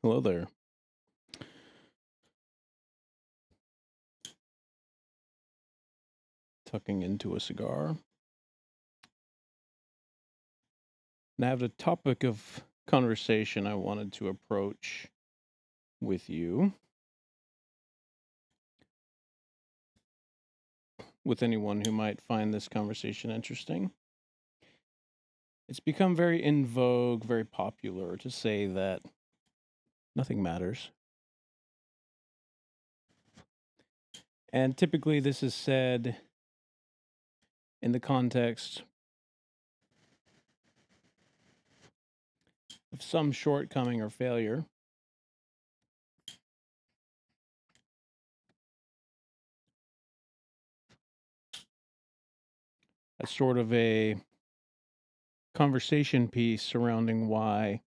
Hello there. Tucking into a cigar. And I have a topic of conversation I wanted to approach with you, with anyone who might find this conversation interesting. It's become very in vogue, very popular to say that nothing matters. And typically, this is said in the context of some shortcoming or failure. As sort of a conversation piece surrounding why,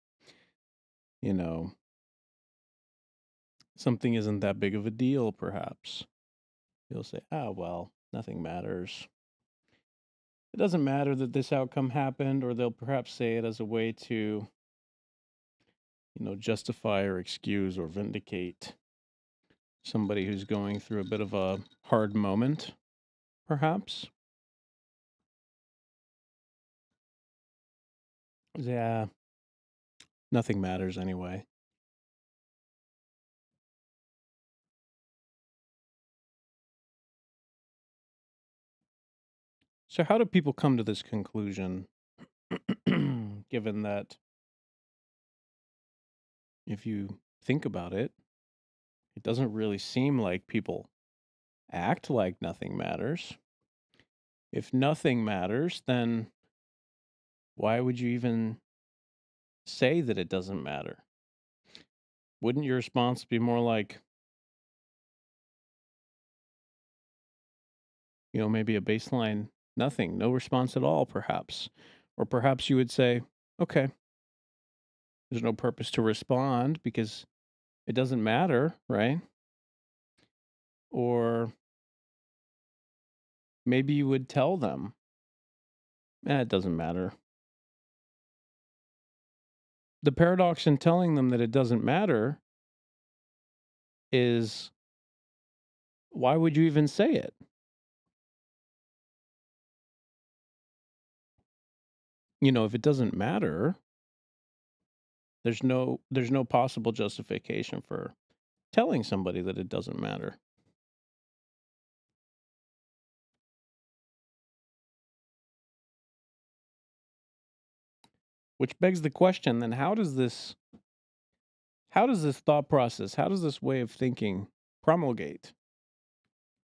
you know, something isn't that big of a deal, perhaps. You'll say, well, nothing matters. It doesn't matter that this outcome happened, or they'll perhaps say it as a way to, justify or excuse or vindicate somebody who's going through a bit of a hard moment, perhaps. Yeah, nothing matters anyway. So, how do people come to this conclusion, given that if you think about it, it doesn't really seem like people act like nothing matters. If nothing matters, then why would you even say that it doesn't matter? Wouldn't your response be more like, maybe a baseline nothing, no response at all, perhaps? Or perhaps you would say, okay, there's no purpose to respond because it doesn't matter, right? Or maybe you would tell them, it doesn't matter. The paradox in telling them that it doesn't matter is, why would you even say it? If it doesn't matter, there's no possible justification for telling somebody that it doesn't matter. Which begs the question, then how does this thought process, how does this way of thinking promulgate?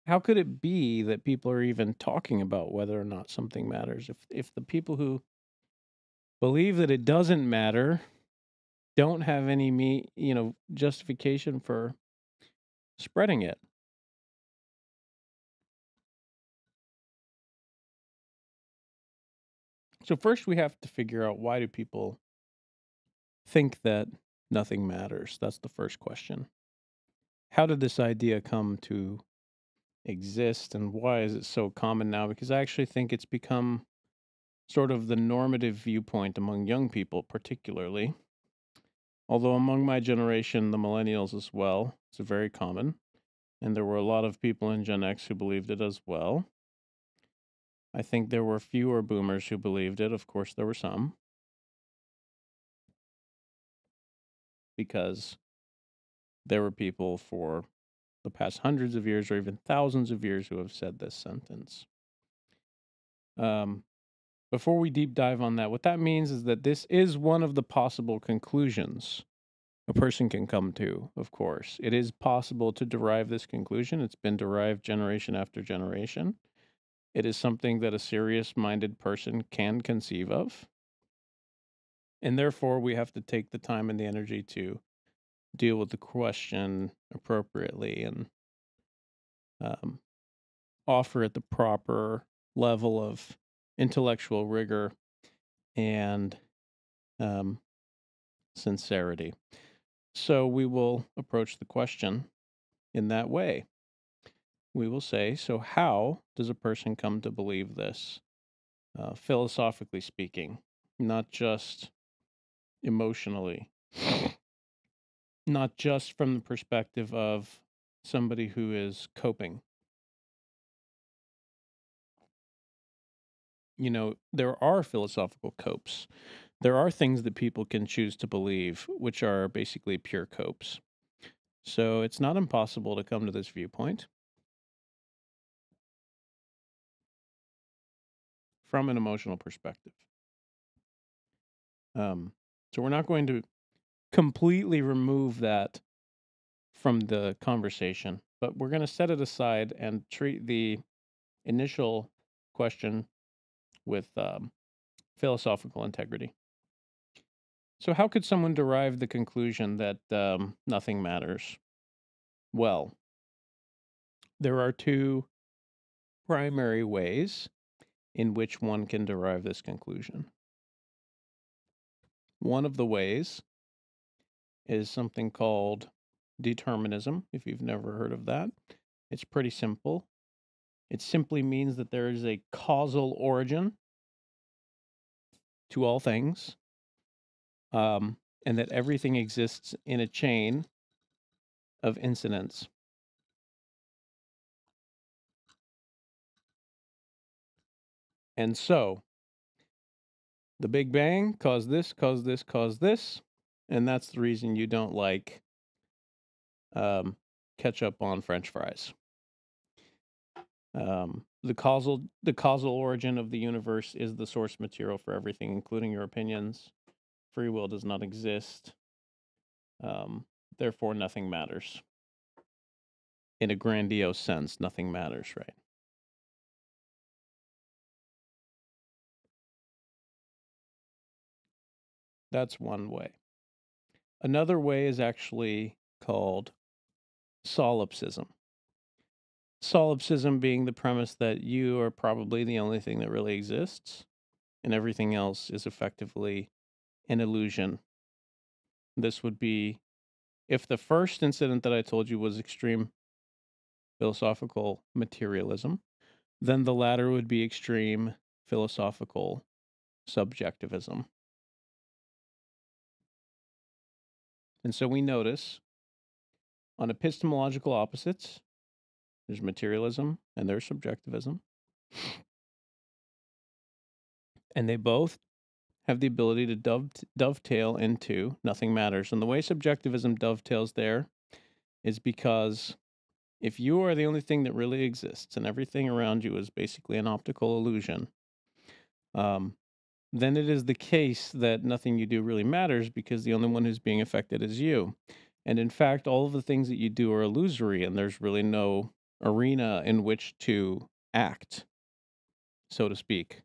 How could it be that people are even talking about whether or not something matters if the people who believe that it doesn't matter don't have any justification for spreading it? So first we have to figure out, why do people think that nothing matters? That's the first question. How did this idea come to exist, and why is it so common now? Because I actually think it's become sort of the normative viewpoint among young people, particularly. Although among my generation, the millennials as well, it's very common. And there were a lot of people in Gen X who believed it as well. I think there were fewer boomers who believed it. Of course, there were some. Because there were people for the past hundreds of years or even thousands of years who have said this sentence. Before we deep dive on that, what that means is that this is one of the possible conclusions a person can come to, of course. It is possible to derive this conclusion. It's been derived generation after generation. It is something that a serious-minded person can conceive of. And therefore, we have to take the time and the energy to deal with the question appropriately and offer it the proper level of intellectual rigor and sincerity. So we will approach the question in that way. We will say, so how does a person come to believe this? philosophically speaking, not just emotionally, not just from the perspective of somebody who is coping. There are philosophical copes. There are things that people can choose to believe, which are basically pure copes. So it's not impossible to come to this viewpoint from an emotional perspective. So we're not going to completely remove that from the conversation, but we're going to set it aside and treat the initial question with philosophical integrity. So, how could someone derive the conclusion that nothing matters? Well, there are two primary ways in which one can derive this conclusion. One of the ways is something called determinism, if you've never heard of that. It's pretty simple. It simply means that there is a causal origin to all things, and that everything exists in a chain of incidents. And so, the Big Bang caused this, caused this, caused this, and that's the reason you don't like ketchup on French fries. The causal origin of the universe is the source material for everything, including your opinions. Free will does not exist. Therefore, nothing matters. In a grandiose sense, nothing matters, right? That's one way. Another way is actually called solipsism. Solipsism being the premise that you are probably the only thing that really exists, and everything else is effectively an illusion. This would be, if the first incident that I told you was extreme philosophical materialism, then the latter would be extreme philosophical subjectivism. And so we notice on epistemological opposites, there's materialism and there's subjectivism. And they both have the ability to dovetail into nothing matters. And the way subjectivism dovetails there is because if you are the only thing that really exists and everything around you is basically an optical illusion, then it is the case that nothing you do really matters because the only one who's being affected is you. And in fact, all of the things that you do are illusory, and there's really no arena in which to act, so to speak.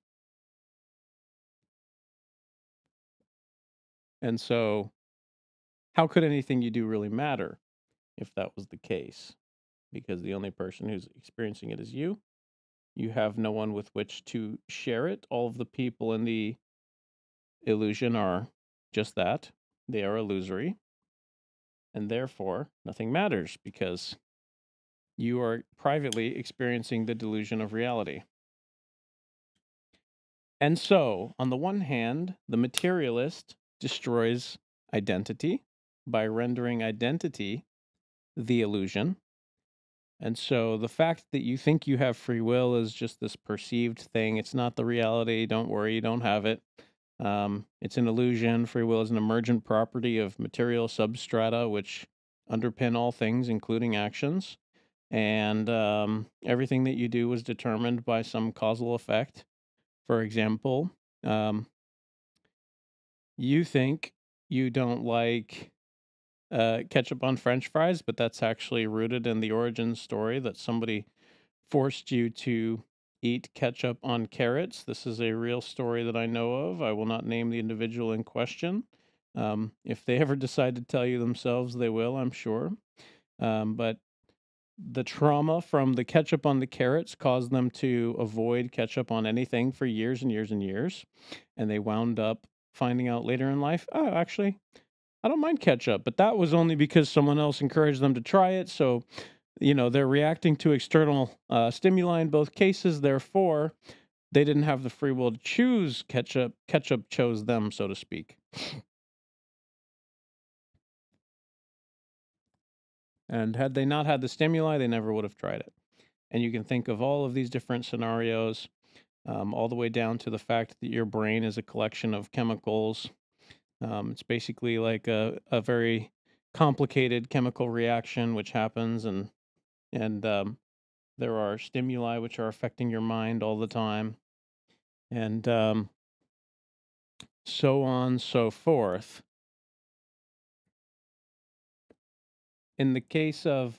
And so, how could anything you do really matter if that was the case? Because the only person who's experiencing it is you. You have no one with which to share it. All of the people in the illusion are just that. They are illusory. And therefore, nothing matters because you are privately experiencing the delusion of reality. And so, on the one hand, the materialist destroys identity by rendering identity the illusion. And so the fact that you think you have free will is just this perceived thing. It's not the reality. Don't worry, you don't have it. It's an illusion. Free will is an emergent property of material substrata, which underpin all things, including actions. And everything that you do was determined by some causal effect. For example, you think you don't like ketchup on French fries, but that's actually rooted in the origin story that somebody forced you to eat ketchup on carrots. This is a real story that I know of. I will not name the individual in question. If they ever decide to tell you themselves, they will, I'm sure. But the trauma from the ketchup on the carrots caused them to avoid ketchup on anything for years and years and years. And they wound up finding out later in life, oh, actually, I don't mind ketchup, but that was only because someone else encouraged them to try it. So, they're reacting to external stimuli in both cases. Therefore, they didn't have the free will to choose ketchup. Ketchup chose them, so to speak. And had they not had the stimuli, they never would have tried it. And you can think of all of these different scenarios, all the way down to the fact that your brain is a collection of chemicals. It's basically like a very complicated chemical reaction which happens, and there are stimuli which are affecting your mind all the time, and so on, so forth. In the case of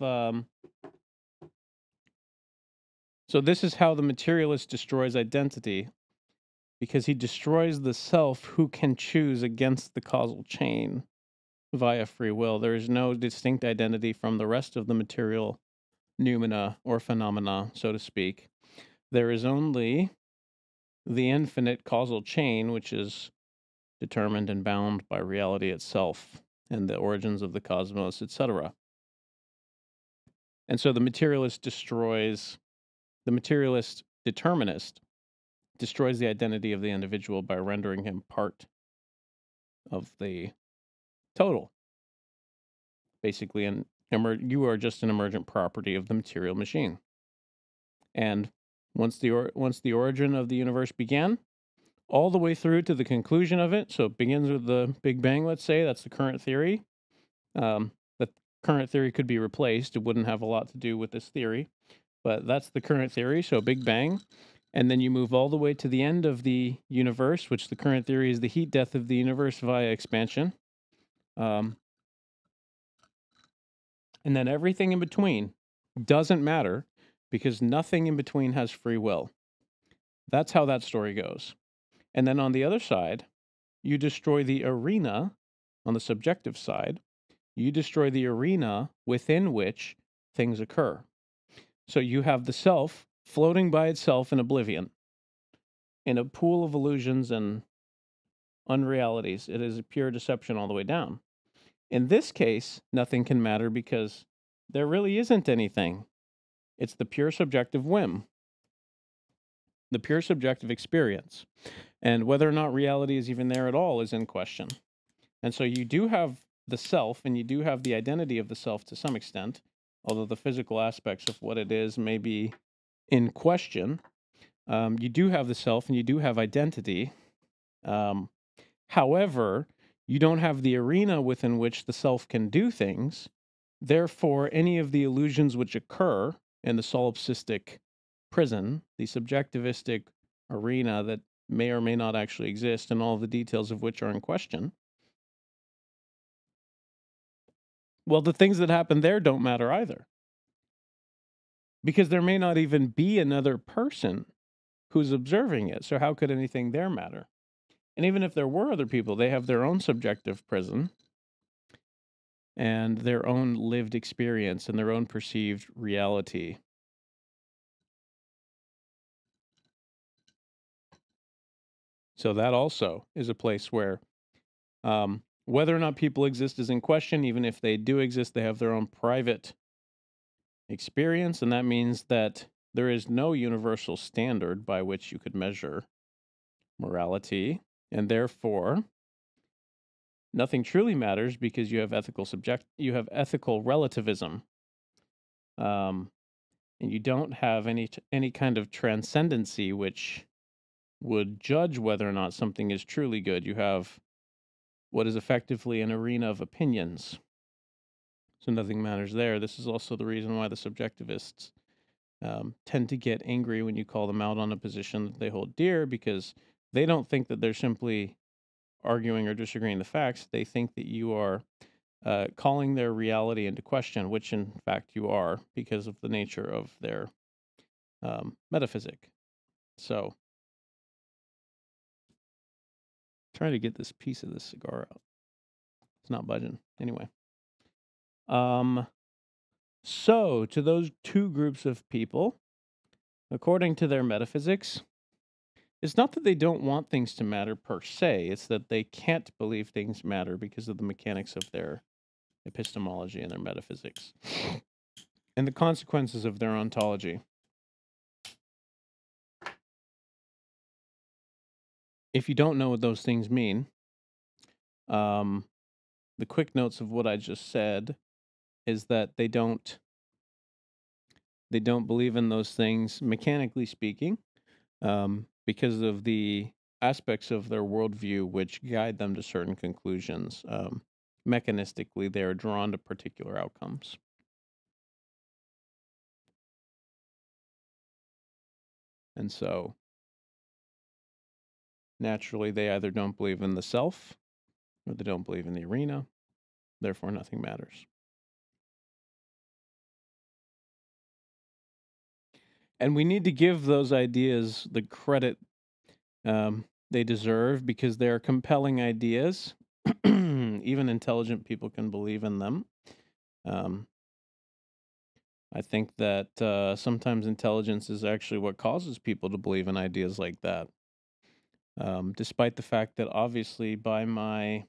so this is how the materialist destroys identity, because he destroys the self who can choose against the causal chain via free will. There is no distinct identity from the rest of the material noumena or phenomena, so to speak. There is only the infinite causal chain, which is determined and bound by reality itself and the origins of the cosmos, etc. And so the materialist determinist destroys the identity of the individual by rendering him part of the total. Basically, you are just an emergent property of the material machine. And once the origin of the universe began, all the way through to the conclusion of it, so it begins with the Big Bang, let's say, that's the current theory. The current theory could be replaced. It wouldn't have a lot to do with this theory, but that's the current theory, so Big Bang. And then you move all the way to the end of the universe, which the current theory is the heat death of the universe via expansion. And then everything in between doesn't matter, because nothing in between has free will. That's how that story goes. And then on the other side, you destroy the arena. On the subjective side, you destroy the arena within which things occur. So you have the self floating by itself in oblivion, in a pool of illusions and unrealities. It is a pure deception all the way down. In this case, nothing can matter because there really isn't anything. It's the pure subjective whim, the pure subjective experience. And whether or not reality is even there at all is in question. And so you do have the self, and you do have the identity of the self to some extent, although the physical aspects of what it is may be in question. You do have the self, and you do have identity. However, you don't have the arena within which the self can do things. Therefore, any of the illusions which occur in the solipsistic prison, the subjectivistic arena that may or may not actually exist, and all the details of which are in question, well, the things that happen there don't matter either. Because there may not even be another person who's observing it. So how could anything there matter? And even if there were other people, they have their own subjective prison and their own lived experience and their own perceived reality. So that also is a place where whether or not people exist is in question. Even if they do exist, they have their own private experience, and that means that there is no universal standard by which you could measure morality, and therefore nothing truly matters because you have ethical relativism, and you don't have any kind of transcendency which would judge whether or not something is truly good. You have what is effectively an arena of opinions. So nothing matters there. This is also the reason why the subjectivists tend to get angry when you call them out on a position that they hold dear, because they don't think that they're simply arguing or disagreeing the facts. They think that you are calling their reality into question, which in fact you are, because of the nature of their metaphysic. So, trying to get this piece of this cigar out. It's not budging. Anyway. So, to those two groups of people, according to their metaphysics, it's not that they don't want things to matter per se, it's that they can't believe things matter because of the mechanics of their epistemology and their metaphysics and the consequences of their ontology. if you don't know what those things mean, um, the quick notes of what I just said is that they don't believe in those things mechanically speaking, because of the aspects of their worldview which guide them to certain conclusions. Mechanistically, they are drawn to particular outcomes. And so naturally, they either don't believe in the self or they don't believe in the arena. Therefore, nothing matters. And we need to give those ideas the credit they deserve because they're compelling ideas. Even intelligent people can believe in them. Um, I think that sometimes intelligence is actually what causes people to believe in ideas like that. Despite the fact that obviously, by my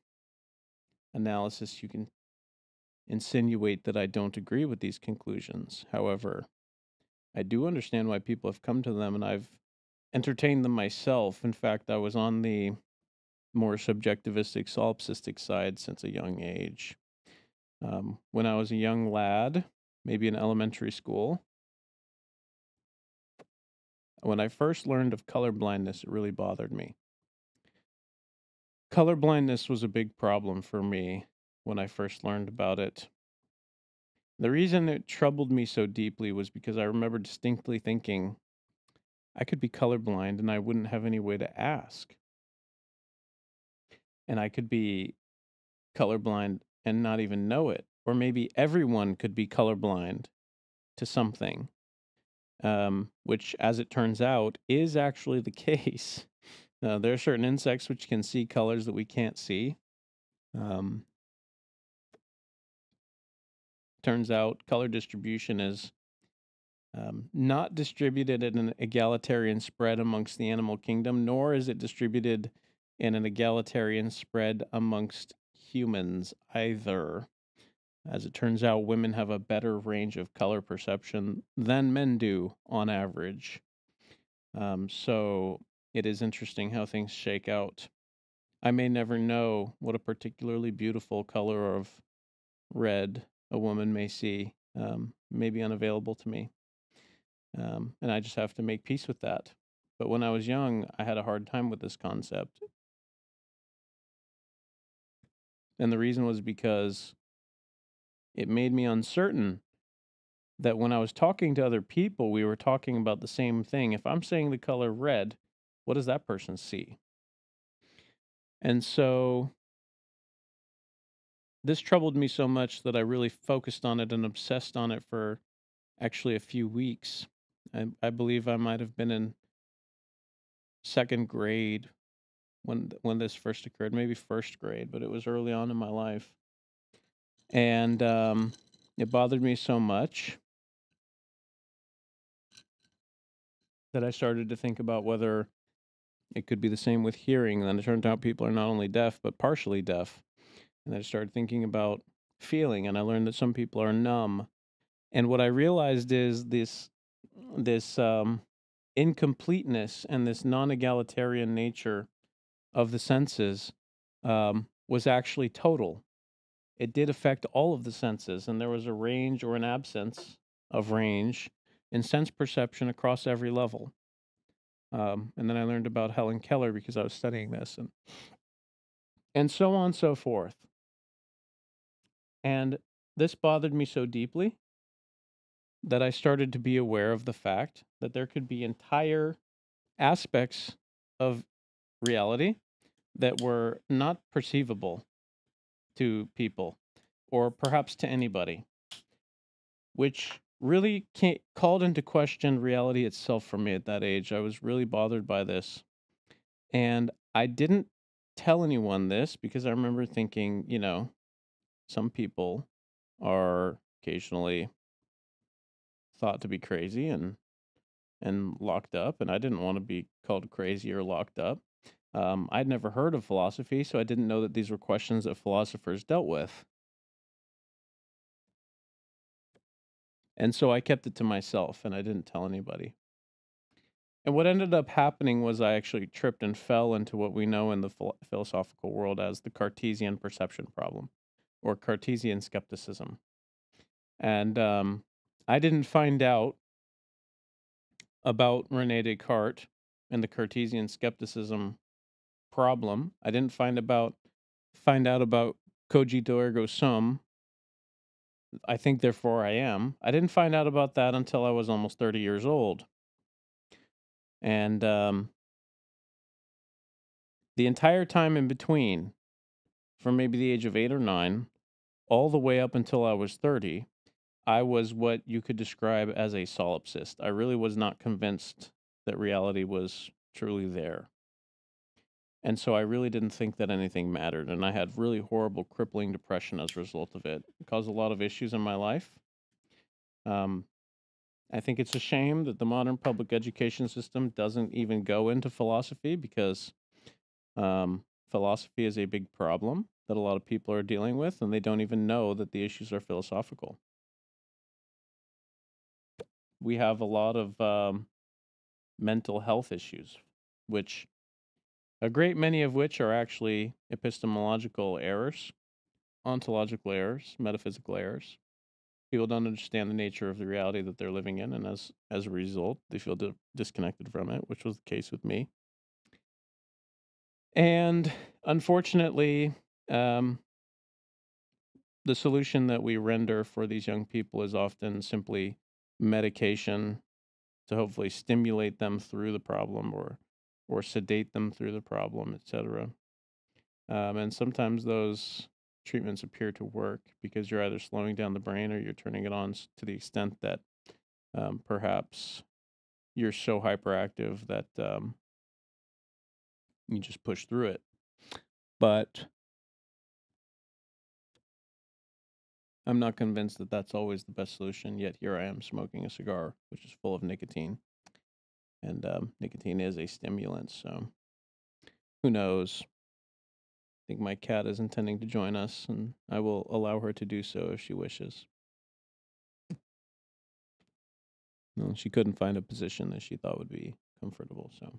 analysis, you can insinuate that I don't agree with these conclusions. However, I do understand why people have come to them, and I've entertained them myself. In fact, I was on the more subjectivistic, solipsistic side since a young age. When I was a young lad, maybe in elementary school, when I first learned of color blindness, it really bothered me. Color blindness was a big problem for me when I first learned about it. The reason it troubled me so deeply was because I remember distinctly thinking I could be colorblind and I wouldn't have any way to ask. And I could be colorblind and not even know it. Or maybe everyone could be colorblind to something, which, as it turns out, is actually the case. There are certain insects which can see colors that we can't see. Turns out color distribution is not distributed in an egalitarian spread amongst the animal kingdom, nor is it distributed in an egalitarian spread amongst humans either. As it turns out, women have a better range of color perception than men do on average. So it is interesting how things shake out. I may never know what a particularly beautiful color of red a woman may see, may be unavailable to me. And I just have to make peace with that. But when I was young, I had a hard time with this concept. And the reason was because it made me uncertain that when I was talking to other people, we were talking about the same thing. If I'm saying the color red, what does that person see? And so this troubled me so much that I really focused on it and obsessed on it for actually a few weeks. I believe I might have been in second grade when this first occurred, maybe first grade, but it was early on in my life. And it bothered me so much that I started to think about whether it could be the same with hearing. And then it turned out people are not only deaf, but partially deaf. And I started thinking about feeling, and I learned that some people are numb. And what I realized is this incompleteness and this non-egalitarian nature of the senses was actually total. It did affect all of the senses, and there was a range or an absence of range in sense perception across every level. And then I learned about Helen Keller because I was studying this, and so on and so forth. And this bothered me so deeply that I started to be aware of the fact that there could be entire aspects of reality that were not perceivable to people, or perhaps to anybody, which really called into question reality itself for me at that age. I was really bothered by this. And I didn't tell anyone this because I remember thinking, some people are occasionally thought to be crazy and locked up, and I didn't want to be called crazy or locked up. I'd never heard of philosophy, so I didn't know that these were questions that philosophers dealt with. And so I kept it to myself and I didn't tell anybody. And what ended up happening was I actually tripped and fell into what we know in the philosophical world as the Cartesian perception problem or Cartesian skepticism. And I didn't find out about Rene Descartes and the Cartesian skepticism problem. I didn't find out about cogito ergo sum. I think therefore I am. I didn't find out about that until I was almost 30 years old. And the entire time in between, from maybe the age of 8 or 9, all the way up until I was 30, I was what you could describe as a solipsist. I really was not convinced that reality was truly there. And so I really didn't think that anything mattered. And I had really horrible, crippling depression as a result of it. It caused a lot of issues in my life. I think it's a shame that the modern public education system doesn't even go into philosophy because philosophy is a big problem that a lot of people are dealing with, and they don't even know that the issues are philosophical. We have a lot of mental health issues, which a great many of which are actually epistemological errors, ontological errors, metaphysical errors. People don't understand the nature of the reality that they're living in, and as a result, they feel disconnected from it, which was the case with me. And unfortunately, the solution that we render for these young people is often simply medication to hopefully stimulate them through the problem or sedate them through the problem, etc. And sometimes those treatments appear to work because you're either slowing down the brain or you're turning it on to the extent that perhaps you're so hyperactive that you just push through it. But I'm not convinced that that's always the best solution, yet here I am smoking a cigar, which is full of nicotine. And nicotine is a stimulant, so who knows? I think my cat is intending to join us, and I will allow her to do so if she wishes. No, she couldn't find a position that she thought would be comfortable, so.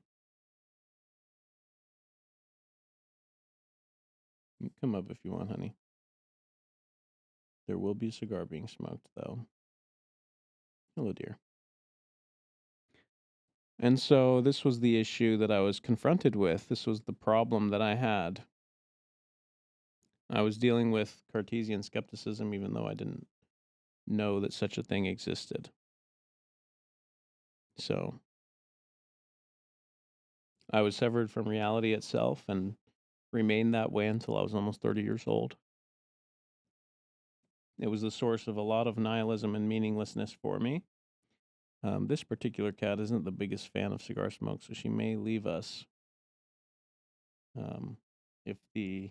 You can come up if you want, honey. There will be a cigar being smoked, though. Hello, dear. And so this was the issue that I was confronted with. This was the problem that I had. I was dealing with Cartesian skepticism, even though I didn't know that such a thing existed. So I was severed from reality itself and remained that way until I was almost 30 years old. It was the source of a lot of nihilism and meaninglessness for me. This particular cat isn't the biggest fan of cigar smoke, so she may leave us if the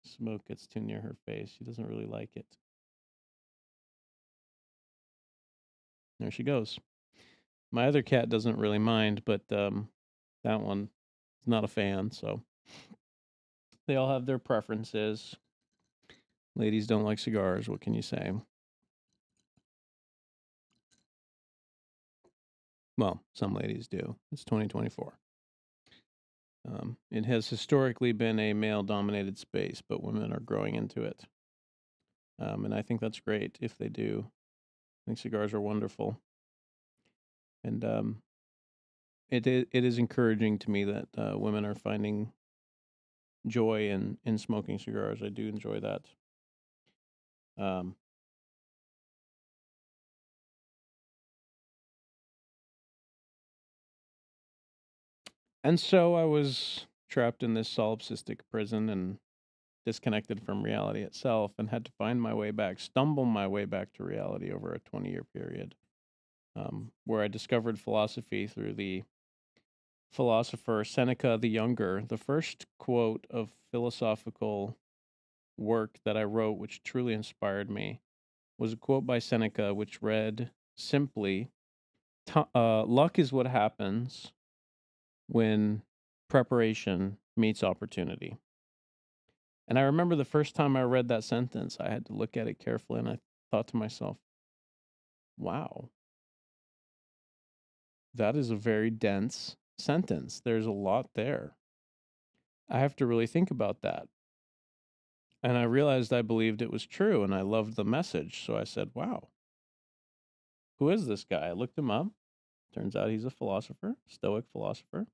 smoke gets too near her face. She doesn't really like it. There she goes. My other cat doesn't really mind, but that one is not a fan, so they all have their preferences. Ladies don't like cigars, what can you say? Well, some ladies do. It's 2024. It has historically been a male-dominated space, but women are growing into it. And I think that's great if they do. I think cigars are wonderful. And it is encouraging to me that women are finding joy in smoking cigars. I do enjoy that. And so I was trapped in this solipsistic prison and disconnected from reality itself, and had to find my way back, stumble my way back to reality over a 20-year period, where I discovered philosophy through the philosopher Seneca the Younger. The first quote of philosophical work that I wrote, which truly inspired me, was a quote by Seneca, which read simply, luck is what happens when preparation meets opportunity. And I remember the first time I read that sentence, I had to look at it carefully, and I thought to myself, wow, that is a very dense sentence. There's a lot there. I have to really think about that. And I realized I believed it was true and I loved the message. So I said, wow, who is this guy? I looked him up. Turns out he's a philosopher, Stoic philosopher.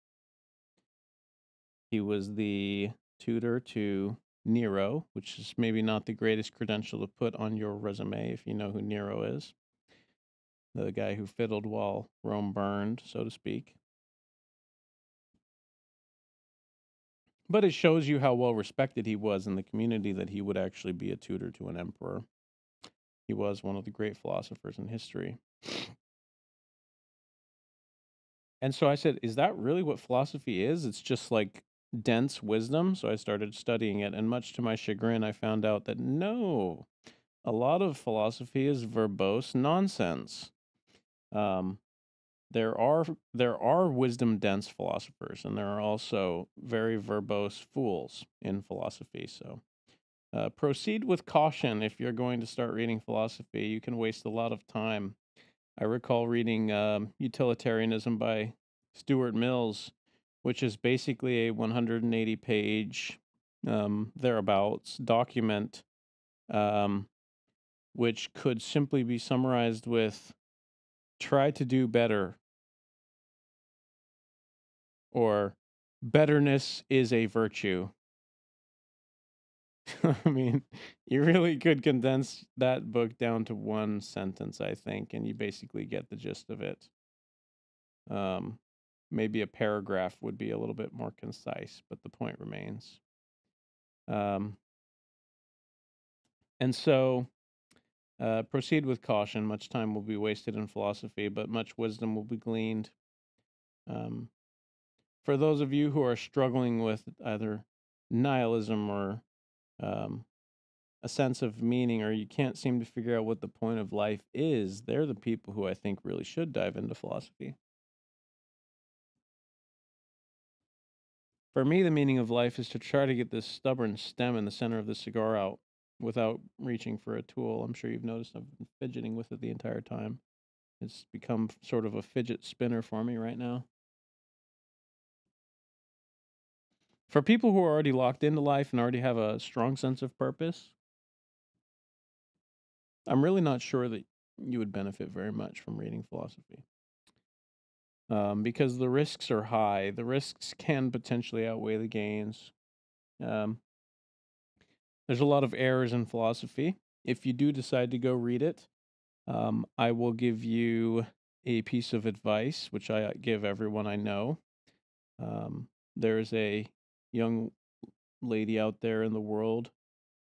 He was the tutor to Nero, which is maybe not the greatest credential to put on your resume if you know who Nero is. The guy who fiddled while Rome burned, so to speak. But it shows you how well respected he was in the community that he would actually be a tutor to an emperor. He was one of the great philosophers in history. And so I said, is that really what philosophy is? It's just like dense wisdom. So I started studying it. And much to my chagrin, I found out that no, a lot of philosophy is verbose nonsense. Um, there are wisdom dense philosophers, and there are also very verbose fools in philosophy. So proceed with caution if you're going to start reading philosophy. You can waste a lot of time. I recall reading Utilitarianism by Stuart Mills, which is basically a 180 page thereabouts document, which could simply be summarized with try to do better, or betterness is a virtue. I mean, you really could condense that book down to one sentence, I think, and you basically get the gist of it. Maybe a paragraph would be a little bit more concise, but the point remains. And so, proceed with caution. Much time will be wasted in philosophy, but much wisdom will be gleaned. For those of you who are struggling with either nihilism or a sense of meaning, or you can't seem to figure out what the point of life is, they're the people who I think really should dive into philosophy. For me, the meaning of life is to try to get this stubborn stem in the center of the cigar out without reaching for a tool. I'm sure you've noticed I've been fidgeting with it the entire time. It's become sort of a fidget spinner for me right now. For people who are already locked into life and already have a strong sense of purpose, I'm really not sure that you would benefit very much from reading philosophy. Because the risks are high. The risks can potentially outweigh the gains. There's a lot of errors in philosophy. If you do decide to go read it, I will give you a piece of advice, which I give everyone I know. There's a young lady out there in the world,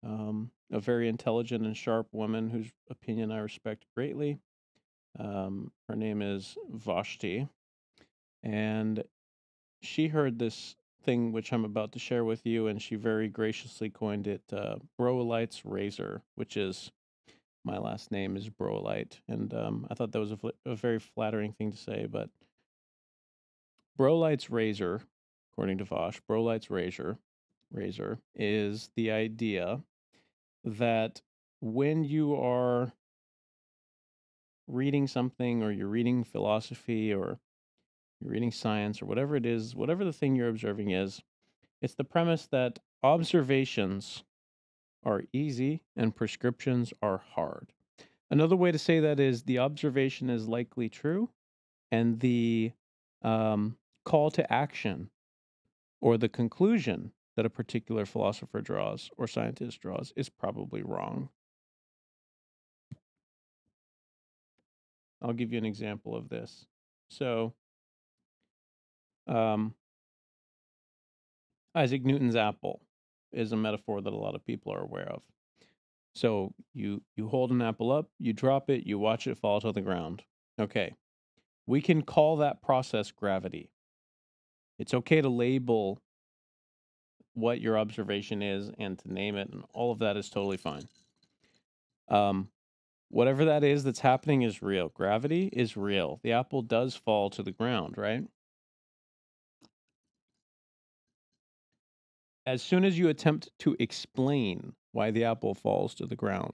a very intelligent and sharp woman whose opinion I respect greatly. Her name is Vashti, and she heard this thing which I'm about to share with you, and she very graciously coined it Broelite's razor, which is my last name is Broelite, and I thought that was a very flattering thing to say. But Broelite's razor, according to Vosh, Broelite's razor is the idea that when you are reading something, or you're reading philosophy, or you're reading science, or whatever it is, whatever the thing you're observing is, it's the premise that observations are easy and prescriptions are hard. Another way to say that is the observation is likely true, and the call to action or the conclusion that a particular philosopher draws or scientist draws is probably wrong. I'll give you an example of this. So, Isaac Newton's apple is a metaphor that a lot of people are aware of. So you hold an apple up, you drop it, you watch it fall to the ground. Okay. We can call that process gravity. It's okay to label what your observation is and to name it, and all of that is totally fine. Whatever that is that's happening is real. Gravity is real. The apple does fall to the ground, right? As soon as you attempt to explain why the apple falls to the ground,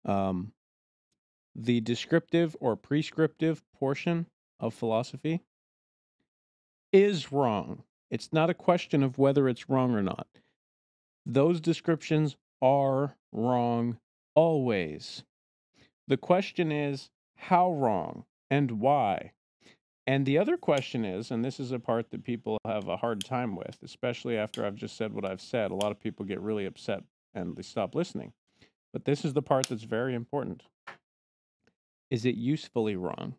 the descriptive or prescriptive portion of philosophy is wrong. It's not a question of whether it's wrong or not. Those descriptions are wrong always. The question is how wrong and why. And the other question is, and this is a part that people have a hard time with, especially after I've just said what I've said, a lot of people get really upset and they stop listening. But this is the part that's very important. Is it usefully wrong?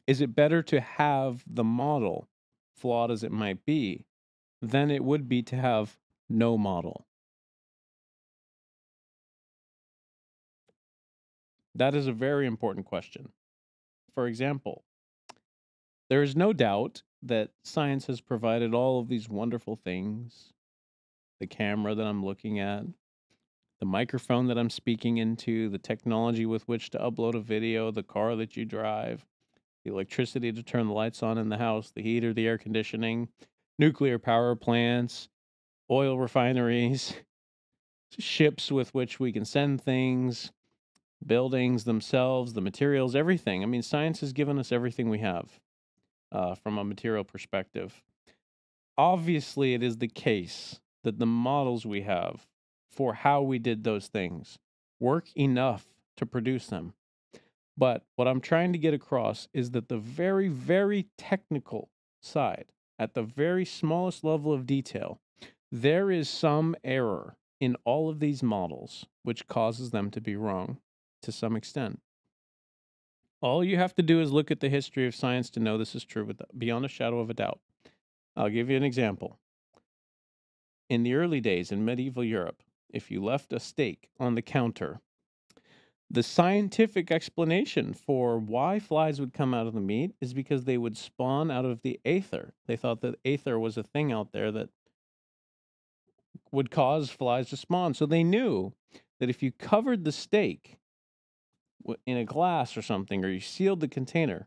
Is it better to have the model, flawed as it might be, than it would be to have no model? That is a very important question. For example, there is no doubt that science has provided all of these wonderful things: the camera that I'm looking at, the microphone that I'm speaking into, the technology with which to upload a video, the car that you drive, the electricity to turn the lights on in the house, the heater, the air conditioning, nuclear power plants, oil refineries, ships with which we can send things, buildings themselves, the materials, everything. I mean, science has given us everything we have from a material perspective. Obviously, it is the case that the models we have for how we did those things work enough to produce them. But what I'm trying to get across is that the very, very technical side, at the very smallest level of detail, there is some error in all of these models which causes them to be wrong to some extent. All you have to do is look at the history of science to know this is true beyond a shadow of a doubt. I'll give you an example. In the early days in medieval Europe, if you left a steak on the counter, the scientific explanation for why flies would come out of the meat is because they would spawn out of the aether. They thought that aether was a thing out there that would cause flies to spawn. So they knew that if you covered the steak in a glass or something, or you sealed the container,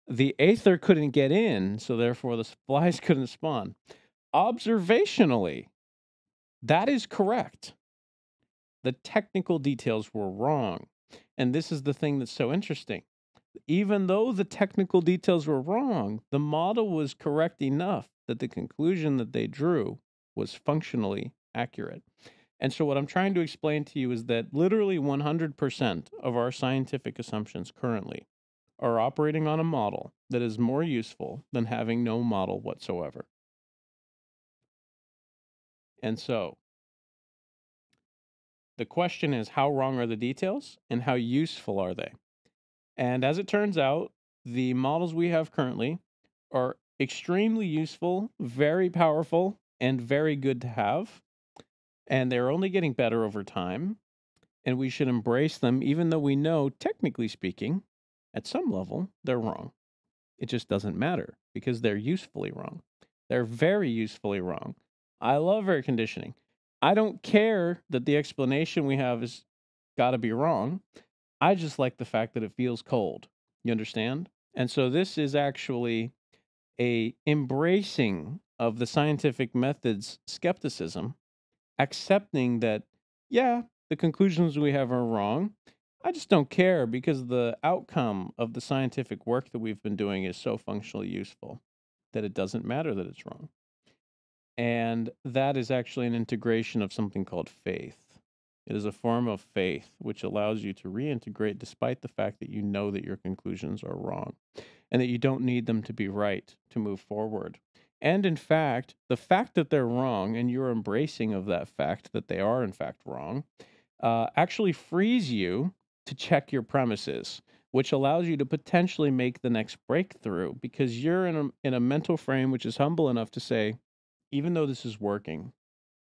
the aether couldn't get in, so therefore the flies couldn't spawn. Observationally, that is correct. The technical details were wrong. And this is the thing that's so interesting. Even though the technical details were wrong, the model was correct enough that the conclusion that they drew was functionally accurate. And so what I'm trying to explain to you is that literally 100% of our scientific assumptions currently are operating on a model that is more useful than having no model whatsoever. And so the question is, how wrong are the details and how useful are they? And as it turns out, the models we have currently are extremely useful, very powerful, and very good to have. And they're only getting better over time. And we should embrace them, even though we know, technically speaking, at some level, they're wrong. It just doesn't matter because they're usefully wrong. They're very usefully wrong. I love air conditioning. I don't care that the explanation we have is got to be wrong. I just like the fact that it feels cold. You understand? And so this is actually a embracing of the scientific method's skepticism, accepting that, yeah, the conclusions we have are wrong. I just don't care because the outcome of the scientific work that we've been doing is so functionally useful that it doesn't matter that it's wrong. And that is actually an integration of something called faith. It is a form of faith which allows you to reintegrate despite the fact that you know that your conclusions are wrong and that you don't need them to be right to move forward. And in fact, the fact that they're wrong and your embracing of that fact that they are in fact wrong actually frees you to check your premises, which allows you to potentially make the next breakthrough because you're in a mental frame which is humble enough to say, even though this is working,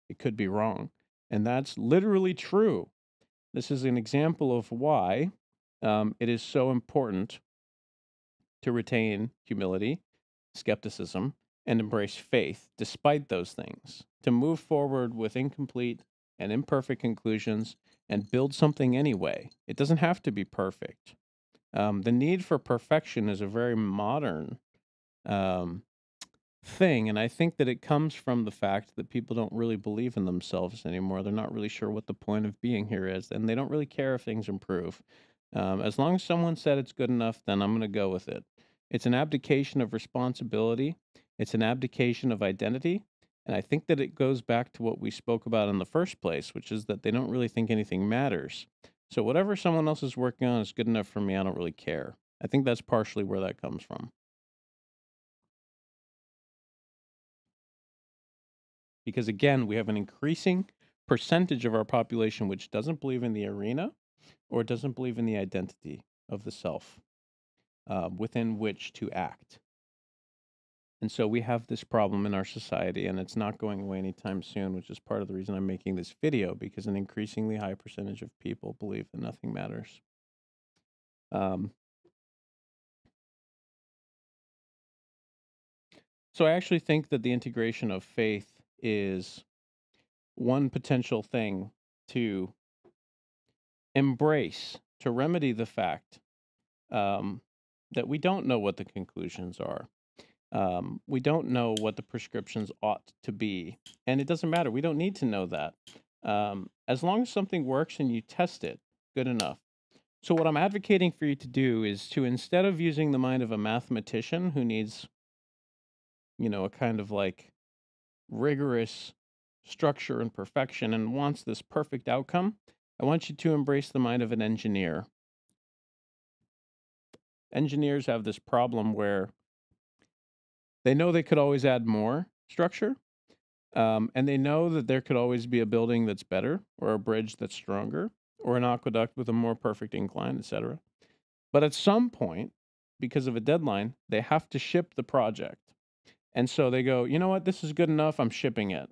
it could be wrong. And that's literally true. This is an example of why it is so important to retain humility, skepticism, and embrace faith despite those things, to move forward with incomplete and imperfect conclusions and build something anyway. It doesn't have to be perfect. The need for perfection is a very modern um, thing. And I think that it comes from the fact that people don't really believe in themselves anymore. They're not really sure what the point of being here is, and they don't really care if things improve. As long as someone said it's good enough, then I'm going to go with it. It's an abdication of responsibility, it's an abdication of identity. And I think that it goes back to what we spoke about in the first place, which is that they don't really think anything matters. So whatever someone else is working on is good enough for me. I don't really care. I think that's partially where that comes from. Because again, we have an increasing percentage of our population which doesn't believe in the arena or doesn't believe in the identity of the self within which to act. And so we have this problem in our society, and it's not going away anytime soon, which is part of the reason I'm making this video, because an increasingly high percentage of people believe that nothing matters. Um, so I actually think that the integration of faith is one potential thing to embrace, to remedy the fact um, that we don't know what the conclusions are. We don't know what the prescriptions ought to be. And it doesn't matter. We don't need to know that. As long as something works and you test it, good enough. So, what I'm advocating for you to do is to, instead of using the mind of a mathematician who needs, a kind of like rigorous structure and perfection and wants this perfect outcome, I want you to embrace the mind of an engineer. Engineers have this problem where they know they could always add more structure, and they know that there could always be a building that's better, or a bridge that's stronger, or an aqueduct with a more perfect incline, etc. But at some point, because of a deadline, they have to ship the project. And so they go, you know what, this is good enough, I'm shipping it.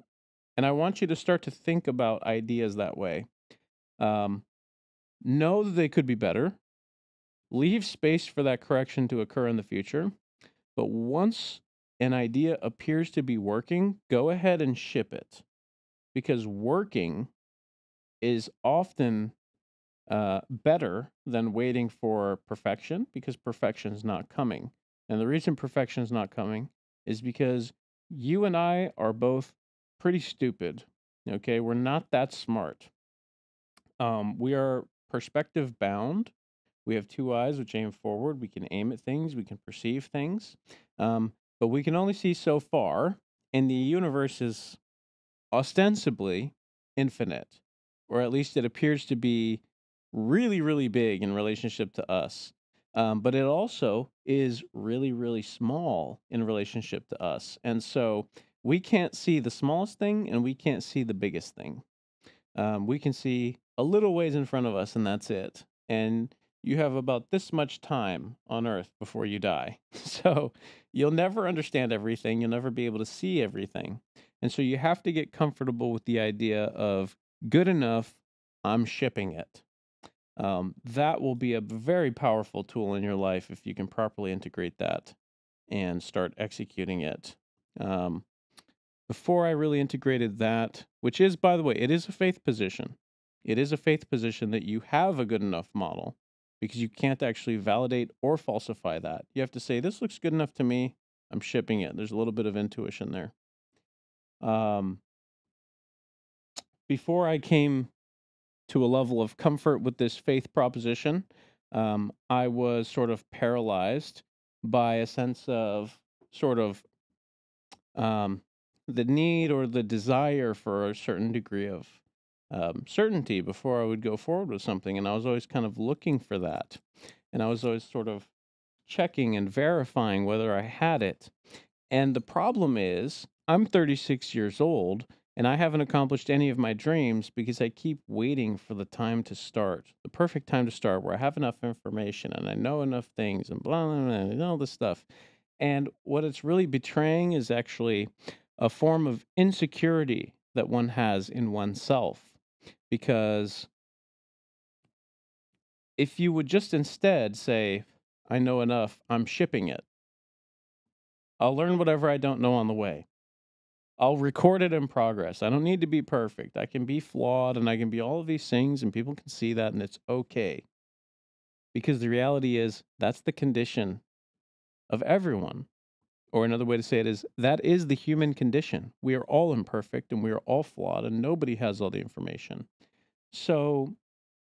And I want you to start to think about ideas that way. Um, know that they could be better, leave space for that correction to occur in the future. But once an idea appears to be working, go ahead and ship it. Because working is often better than waiting for perfection, because perfection is not coming. And the reason perfection is not coming is because you and I are both pretty stupid. Okay, we're not that smart. We are perspective bound. We have two eyes which aim forward. We can aim at things. We can perceive things. But we can only see so far. And the universe is ostensibly infinite, or at least it appears to be really, really big in relationship to us. But it also is really, really small in relationship to us. And so we can't see the smallest thing and we can't see the biggest thing. We can see a little ways in front of us, and that's it. And you have about this much time on Earth before you die. So you'll never understand everything. You'll never be able to see everything. And so you have to get comfortable with the idea of good enough, I'm shipping it. That will be a very powerful tool in your life if you can properly integrate that and start executing it. Um, Before I really integrated that, which is, by the way, it is a faith position. It is a faith position that you have a good enough model, because you can't actually validate or falsify that. You have to say, this looks good enough to me. I'm shipping it. There's a little bit of intuition there. Um, Before I came to a level of comfort with this faith proposition, I was sort of paralyzed by a sense of sort of um, the need or the desire for a certain degree of certainty before I would go forward with something. And I was always kind of looking for that. And I was always sort of checking and verifying whether I had it. And the problem is, I'm 36 years old and I haven't accomplished any of my dreams because I keep waiting for the time to start, the perfect time to start, where I have enough information and I know enough things and blah, blah, blah, and all this stuff. And what it's really betraying is actually a form of insecurity that one has in oneself. Because if you would just instead say, I know enough, I'm shipping it, I'll learn whatever I don't know on the way. I'll record it in progress. I don't need to be perfect. I can be flawed and I can be all of these things, and people can see that, and it's okay. Because the reality is, that's the condition of everyone, or another way to say it is, that is the human condition. We are all imperfect and we are all flawed, and nobody has all the information. So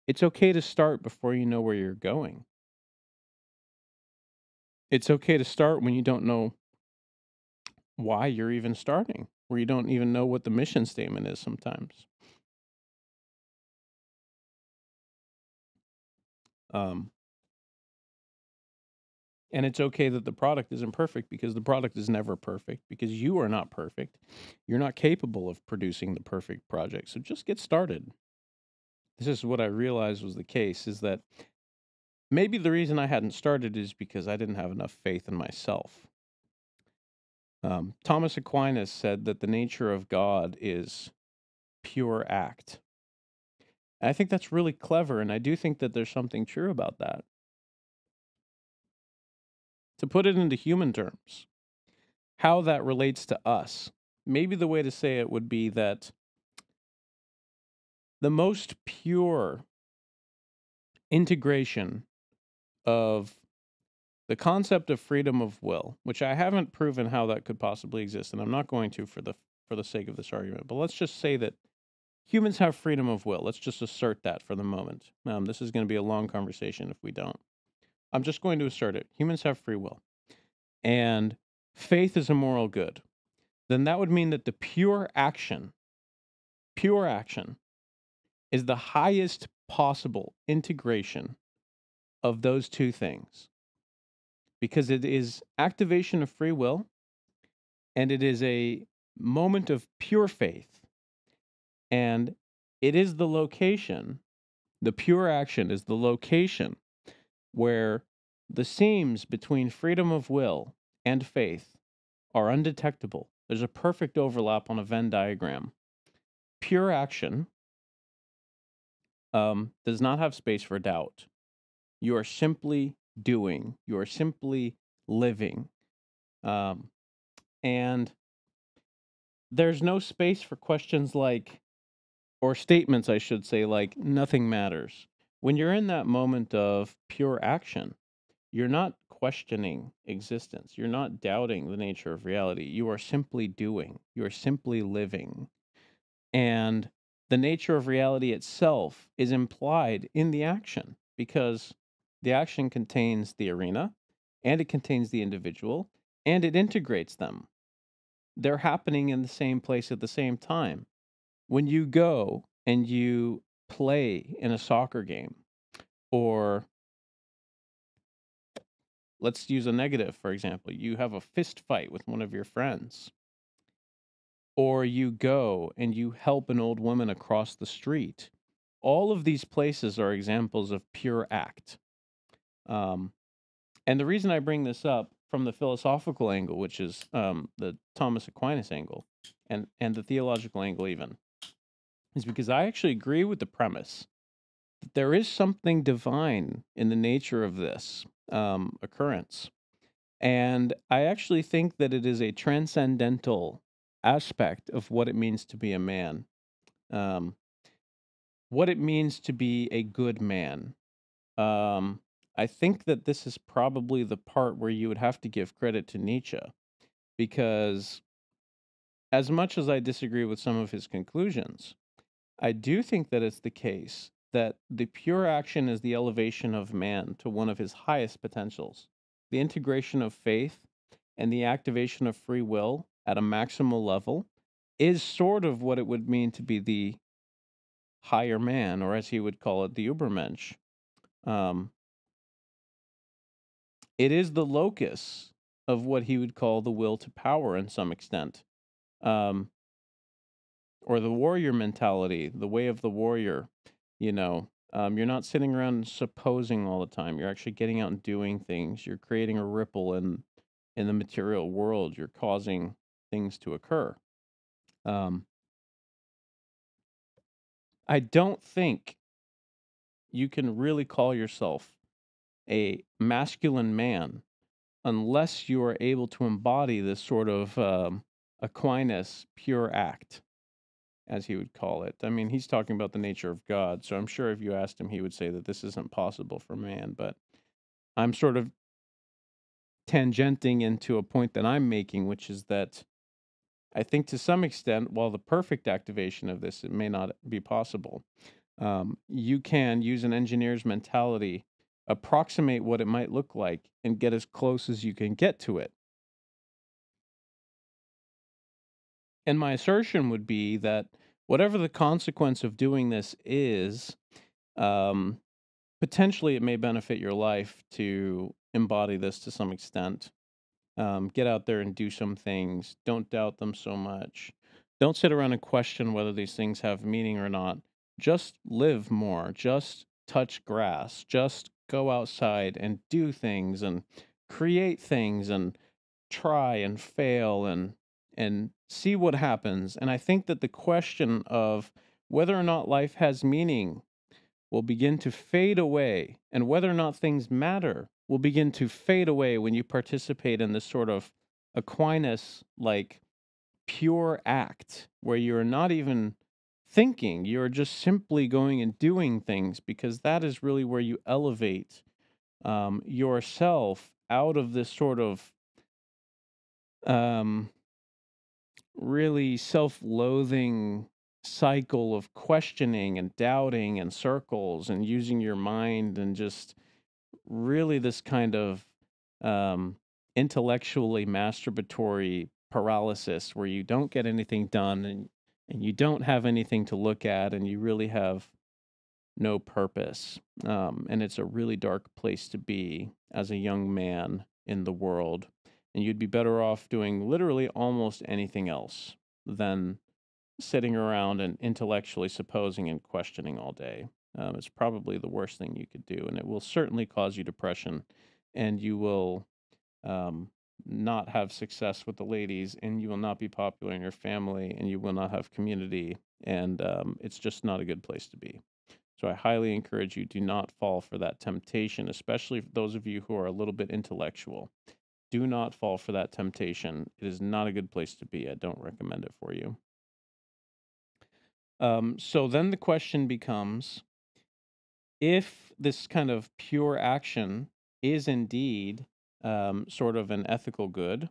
it's okay to start before you know where you're going. It's okay to start when you don't know why you're even starting, where you don't even know what the mission statement is sometimes. Um, and it's okay that the product isn't perfect, because the product is never perfect, because you are not perfect. You're not capable of producing the perfect project. So just get started. This is what I realized was the case, is that maybe the reason I hadn't started is because I didn't have enough faith in myself. Thomas Aquinas said that the nature of God is pure act. And I think that's really clever, and I do think that there's something true about that. To put it into human terms, how that relates to us, maybe the way to say it would be that the most pure integration of the concept of freedom of will, which I haven't proven how that could possibly exist, and I'm not going to for the sake of this argument, but let's just say that humans have freedom of will. Let's just assert that for the moment. This is going to be a long conversation if we don't. I'm just going to assert it. Humans have free will, and faith is a moral good. Then that would mean that the pure action is the highest possible integration of those two things, because it is activation of free will and it is a moment of pure faith. And it is the location, the pure action is the location where the seams between freedom of will and faith are undetectable. There's a perfect overlap on a Venn diagram. Pure action does not have space for doubt. You are simply doing. You are simply living. And there's no space for questions like, or statements, I should say, like, nothing matters. When you're in that moment of pure action, you're not questioning existence. You're not doubting the nature of reality. You are simply doing. You are simply living. And the nature of reality itself is implied in the action, because the action contains the arena and it contains the individual and it integrates them. They're happening in the same place at the same time. When you go and you play in a soccer game, or let's use a negative, for example, you have a fist fight with one of your friends, or you go and you help an old woman across the street. All of these places are examples of pure act. And the reason I bring this up from the philosophical angle, which is the Thomas Aquinas angle, and the theological angle even, is because I actually agree with the premise that there is something divine in the nature of this occurrence. And I actually think that it is a transcendental aspect of what it means to be a man, um, what it means to be a good man. I think that this is probably the part where you would have to give credit to Nietzsche, because as much as I disagree with some of his conclusions, I do think that it's the case that the pure action is the elevation of man to one of his highest potentials. The integration of faith and the activation of free will at a maximal level is sort of what it would mean to be the higher man, or as he would call it, the Übermensch. Um, it is the locus of what he would call the will to power in some extent, um, or the warrior mentality, the way of the warrior. You know, you're not sitting around supposing all the time. You're actually getting out and doing things. You're creating a ripple in the material world. You're causing things to occur. I don't think you can really call yourself a masculine man unless you are able to embody this sort of Aquinas pure act, as he would call it. I mean, he's talking about the nature of God, so I'm sure if you asked him, he would say that this isn't possible for man. But I'm sort of tangenting into a point that I'm making, which is that I think to some extent, while the perfect activation of this, it may not be possible. You can use an engineer's mentality, approximate what it might look like, and get as close as you can get to it. And my assertion would be that whatever the consequence of doing this is, um, potentially it may benefit your life to embody this to some extent. Get out there and do some things. Don't doubt them so much. Don't sit around and question whether these things have meaning or not. Just live more. Just touch grass. Just go outside and do things and create things and try and fail and see what happens. And I think that the question of whether or not life has meaning will begin to fade away, and whether or not things matter will begin to fade away when you participate in this sort of Aquinas like pure act where you're not even thinking, you're just simply going and doing things, because that is really where you elevate yourself out of this sort of um, really self-loathing cycle of questioning and doubting and circles and using your mind, and just really this kind of um, intellectually masturbatory paralysis where you don't get anything done, and you don't have anything to look at, and you really have no purpose. And it's a really dark place to be as a young man in the world. And you'd be better off doing literally almost anything else than sitting around and intellectually supposing and questioning all day. It's probably the worst thing you could do, and it will certainly cause you depression, and you will um, not have success with the ladies, and you will not be popular in your family, and you will not have community, and it's just not a good place to be. So I highly encourage you, do not fall for that temptation, especially for those of you who are a little bit intellectual. Do not fall for that temptation. It is not a good place to be. I don't recommend it for you. So then the question becomes, if this kind of pure action is indeed sort of an ethical good,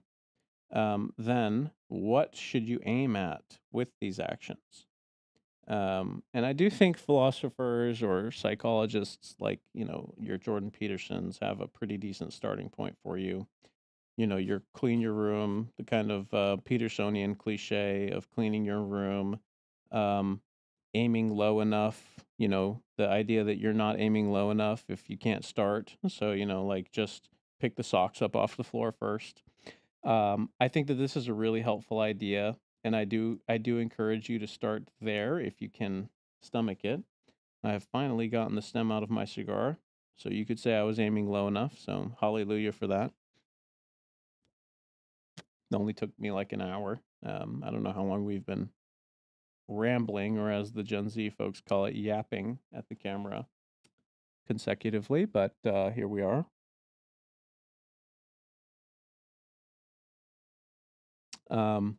then what should you aim at with these actions? And I do think philosophers or psychologists like, your Jordan Petersons have a pretty decent starting point for you. Your clean your room, the kind of Petersonian cliche of cleaning your room, um, aiming low enough, the idea that you're not aiming low enough if you can't start. So, like just pick the socks up off the floor first. I think that this is a really helpful idea, and I do encourage you to start there if you can stomach it. I have finally gotten the stem out of my cigar, so you could say I was aiming low enough. So hallelujah for that. It only took me like an hour. I don't know how long we've been rambling, or as the Gen Z folks call it, yapping at the camera consecutively, but here we are. Um,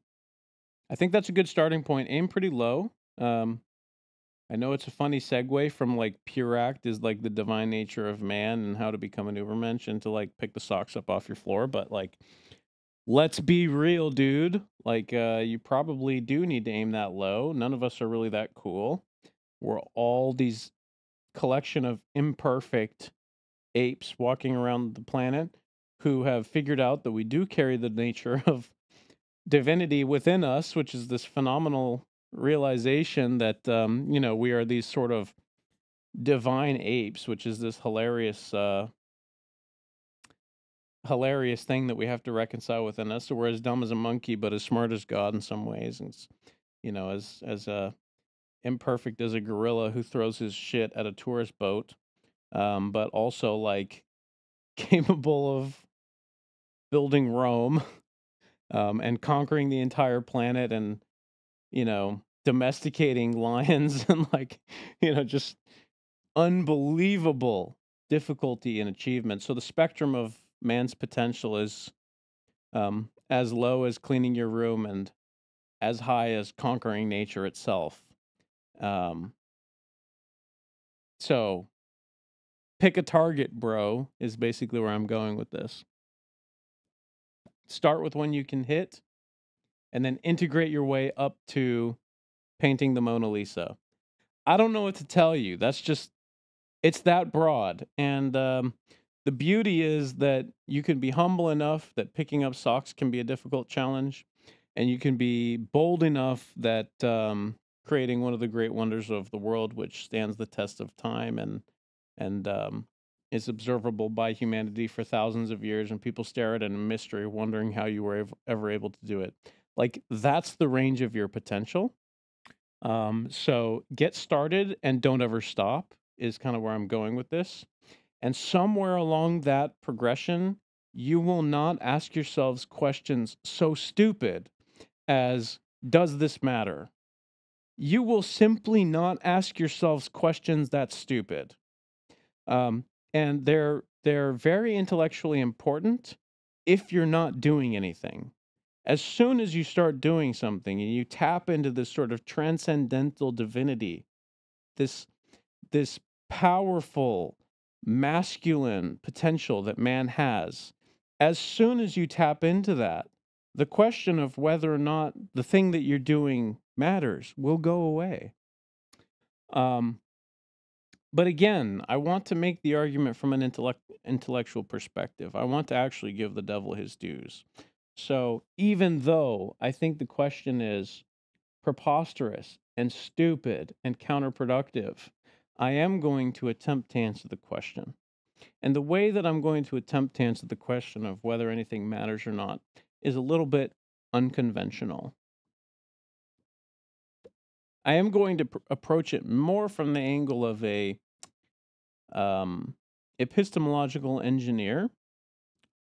I think that's a good starting point. Aim pretty low. I know it's a funny segue from like pure act is like the divine nature of man and how to become an Ubermensch into like pick the socks up off your floor, but like let's be real, dude. Like you probably do need to aim that low. None of us are really that cool. We're all these collection of imperfect apes walking around the planet who have figured out that we do carry the nature of divinity within us, which is this phenomenal realization that we are these sort of divine apes, which is this hilarious thing that we have to reconcile within us. So we're as dumb as a monkey, but as smart as God in some ways, and as imperfect as a gorilla who throws his shit at a tourist boat, but also like capable of building Rome, and conquering the entire planet, and domesticating lions, and like just unbelievable difficulty and achievement. So the spectrum of man's potential is as low as cleaning your room and as high as conquering nature itself. Um, so pick a target, bro, is basically where I'm going with this. start with one you can hit, and then integrate your way up to painting the Mona Lisa. I don't know what to tell you. It's that broad. And the beauty is that you can be humble enough that picking up socks can be a difficult challenge. And you can be bold enough that creating one of the great wonders of the world, which stands the test of time and is observable by humanity for thousands of years, and people stare at it in mystery, wondering how you were ever able to do it. Like, that's the range of your potential. So get started and don't ever stop is kind of where I'm going with this. And somewhere along that progression, you will not ask yourselves questions so stupid as, does this matter? You will simply not ask yourselves questions that stupid. And they're very intellectually important if you're not doing anything. As soon as you start doing something and you tap into this sort of transcendental divinity, this this powerful masculine potential that man has, as soon as you tap into that, the question of whether or not the thing that you're doing matters will go away. Um, but again, I want to make the argument from an intellectual perspective. I want to actually give the devil his dues. So even though I think the question is preposterous and stupid and counterproductive, I am going to attempt to answer the question. And the way that I'm going to attempt to answer the question of whether anything matters or not is a little bit unconventional. I am going to approach it more from the angle of a epistemological engineer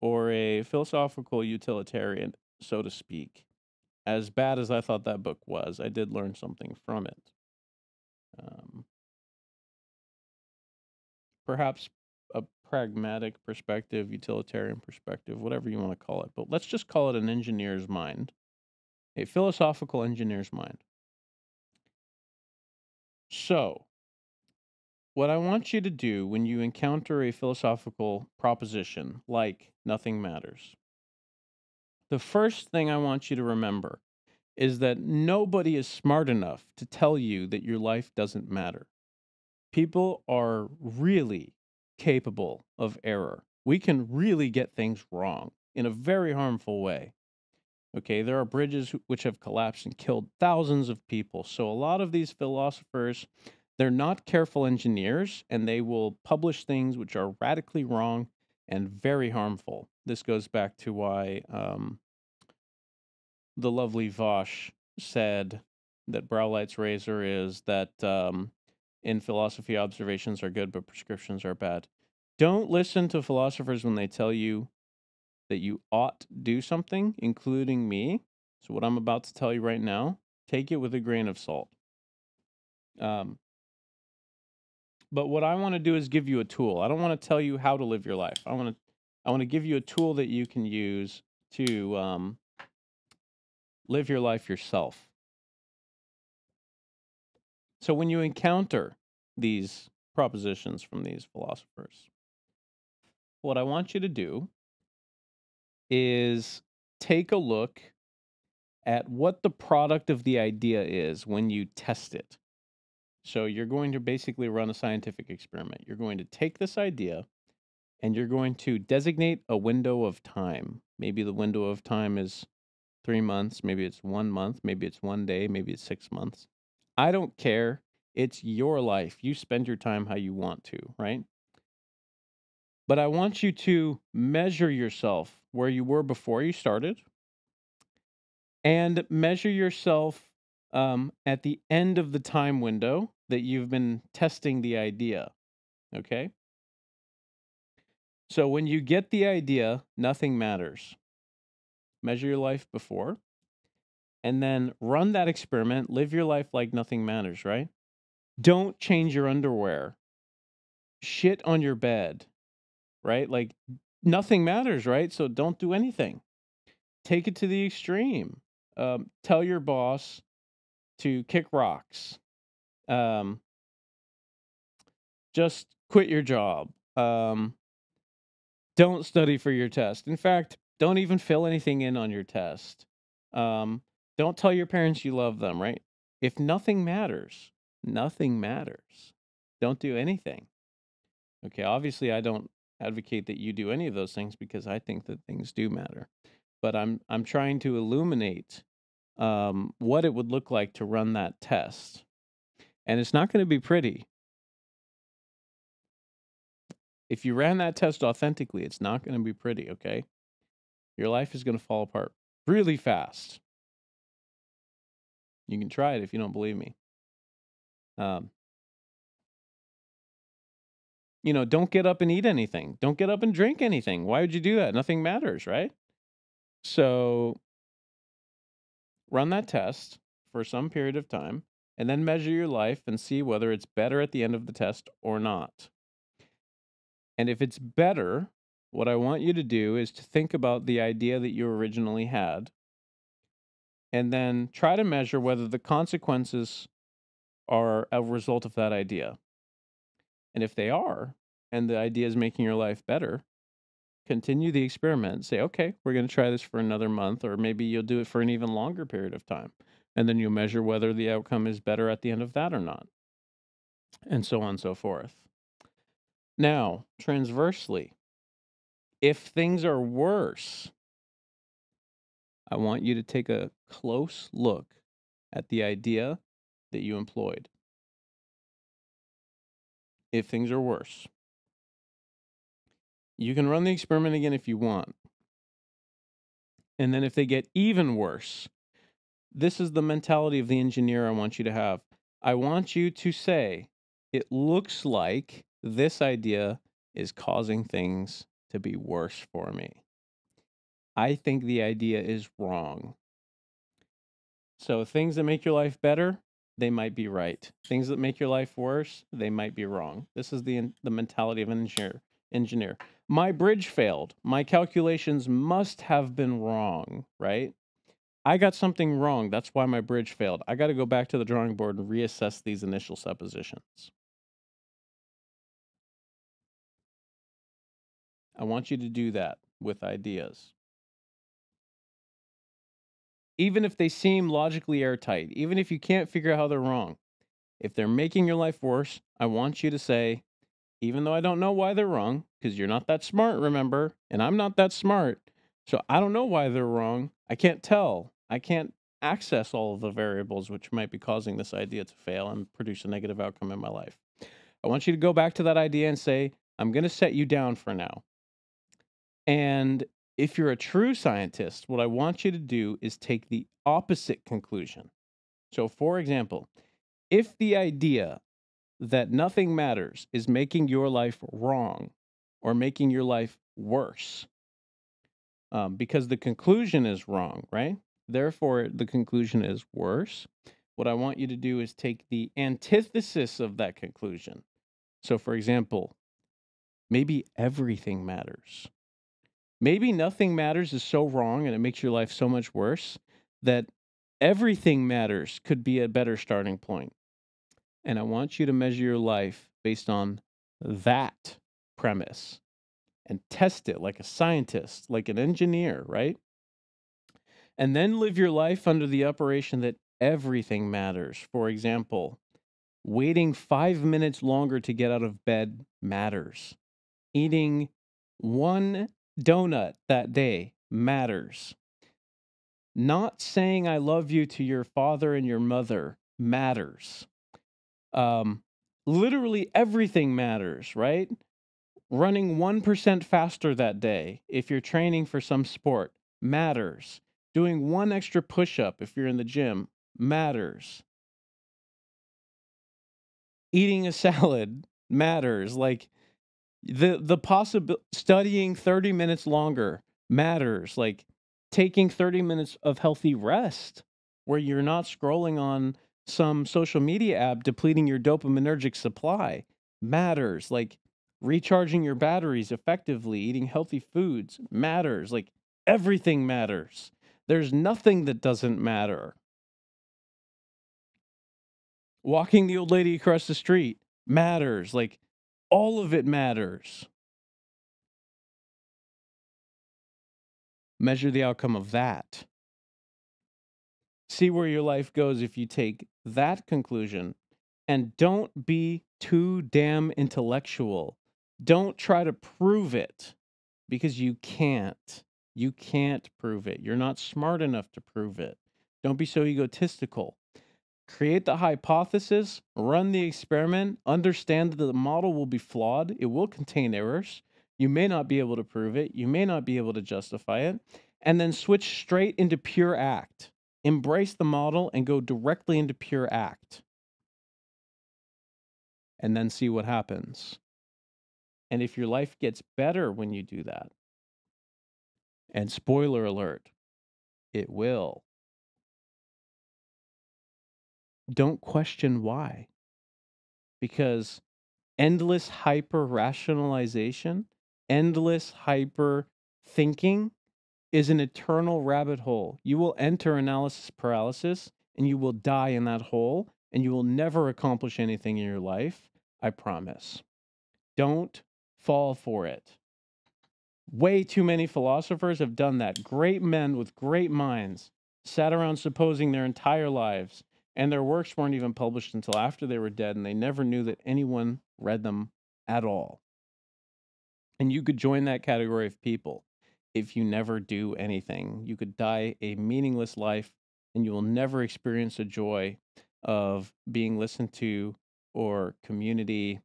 or a philosophical utilitarian, so to speak. As bad as I thought that book was, I did learn something from it. Perhaps a pragmatic perspective, utilitarian perspective, whatever you want to call it. But let's just call it an engineer's mind, a philosophical engineer's mind. So, what I want you to do when you encounter a philosophical proposition like nothing matters, the first thing I want you to remember is that nobody is smart enough to tell you that your life doesn't matter. People are really capable of error. We can really get things wrong in a very harmful way. Okay, there are bridges which have collapsed and killed thousands of people. So a lot of these philosophers, they're not careful engineers, and they will publish things which are radically wrong and very harmful. This goes back to why the lovely Vosh said that Braulight's razor is that in philosophy, observations are good, but prescriptions are bad. Don't listen to philosophers when they tell you that you ought do something, including me. So what I'm about to tell you right now, take it with a grain of salt. But what I want to do is give you a tool. I don't want to tell you how to live your life. I want to give you a tool that you can use to live your life yourself. So when you encounter these propositions from these philosophers, what I want you to do is take a look at what the product of the idea is when you test it. So you're going to basically run a scientific experiment. You're going to take this idea and you're going to designate a window of time. Maybe the window of time is 3 months, maybe it's 1 month, maybe it's 1 day, maybe it's 6 months. I don't care. It's your life. You spend your time how you want to, right? But I want you to measure yourself where you were before you started and measure yourself at the end of the time window that you've been testing the idea. Okay? So when you get the idea, nothing matters. Measure your life before and then run that experiment. Live your life like nothing matters, right? Don't change your underwear. Shit on your bed, right? Like nothing matters, right? So don't do anything. Take it to the extreme. Tell your boss to kick rocks. Just quit your job. Don't study for your test. In fact, Don't even fill anything in on your test. Um, don't tell your parents you love them, right? If nothing matters, nothing matters. Don't do anything. Okay, obviously I don't advocate that you do any of those things because I think that things do matter. But I'm trying to illuminate what it would look like to run that test. And it's not going to be pretty. If you ran that test authentically, it's not going to be pretty, okay? Your life is going to fall apart really fast. You can try it if you don't believe me. Um, don't get up and eat anything. Don't get up and drink anything. Why would you do that? Nothing matters, right? So run that test for some period of time and then measure your life and see whether it's better at the end of the test or not. And if it's better, what I want you to do is to think about the idea that you originally had and then try to measure whether the consequences are a result of that idea. And if they are, and the idea is making your life better, continue the experiment. Say, okay, we're going to try this for another month, or maybe you'll do it for an even longer period of time. And then you'll measure whether the outcome is better at the end of that or not, and so on and so forth. Now, transversely, if things are worse, I want you to take a close look at the idea that you employed. If things are worse, you can run the experiment again if you want. And then if they get even worse, this is the mentality of the engineer I want you to have. I want you to say, it looks like this idea is causing things to be worse for me. I think the idea is wrong. So things that make your life better, they might be right. Things that make your life worse, they might be wrong. This is the mentality of an engineer. My bridge failed. My calculations must have been wrong, right? I got something wrong. That's why my bridge failed. I got to go back to the drawing board and reassess these initial suppositions. I want you to do that with ideas. Even if they seem logically airtight, even if you can't figure out how they're wrong, if they're making your life worse, I want you to say, even though I don't know why they're wrong, because you're not that smart, remember, and I'm not that smart, so I don't know why they're wrong. I can't tell. I can't access all of the variables which might be causing this idea to fail and produce a negative outcome in my life. I want you to go back to that idea and say, I'm going to set you down for now. And if you're a true scientist, what I want you to do is take the opposite conclusion. So, for example, if the idea that nothing matters is making your life wrong or making your life worse, because the conclusion is wrong, right? Therefore, the conclusion is worse. What I want you to do is take the antithesis of that conclusion. So, for example, maybe everything matters. Maybe nothing matters is so wrong and it makes your life so much worse that everything matters could be a better starting point. And I want you to measure your life based on that premise and test it like a scientist, like an engineer, right? And then live your life under the operation that everything matters. For example, waiting 5 minutes longer to get out of bed matters. Eating one donut that day matters. Not saying I love you to your father and your mother matters. Literally everything matters, right? Running 1% faster that day, if you're training for some sport, matters. Doing one extra push up if you're in the gym matters. Eating a salad matters. Like the possible studying 30 minutes longer matters. Like taking 30 minutes of healthy rest where you're not scrolling on some social media app depleting your dopaminergic supply matters. Like recharging your batteries effectively, eating healthy foods matters. Like everything matters. There's nothing that doesn't matter. Walking the old lady across the street matters. Like all of it matters. Measure the outcome of that. See where your life goes if you take that conclusion. And don't be too damn intellectual. Don't try to prove it because you can't. You can't prove it. You're not smart enough to prove it. Don't be so egotistical. Create the hypothesis, run the experiment, understand that the model will be flawed, it will contain errors. You may not be able to prove it, you may not be able to justify it, and then switch straight into pure act. Embrace the model and go directly into pure act. And then see what happens. And if your life gets better when you do that, and spoiler alert, it will, don't question why. Because endless hyper rationalization, endless hyper thinking is an eternal rabbit hole. You will enter analysis paralysis and you will die in that hole and you will never accomplish anything in your life. I promise. Don't fall for it. Way too many philosophers have done that. Great men with great minds sat around supposing their entire lives, and their works weren't even published until after they were dead, and they never knew that anyone read them at all. And you could join that category of people if you never do anything. You could die a meaningless life, and you will never experience the joy of being listened to or community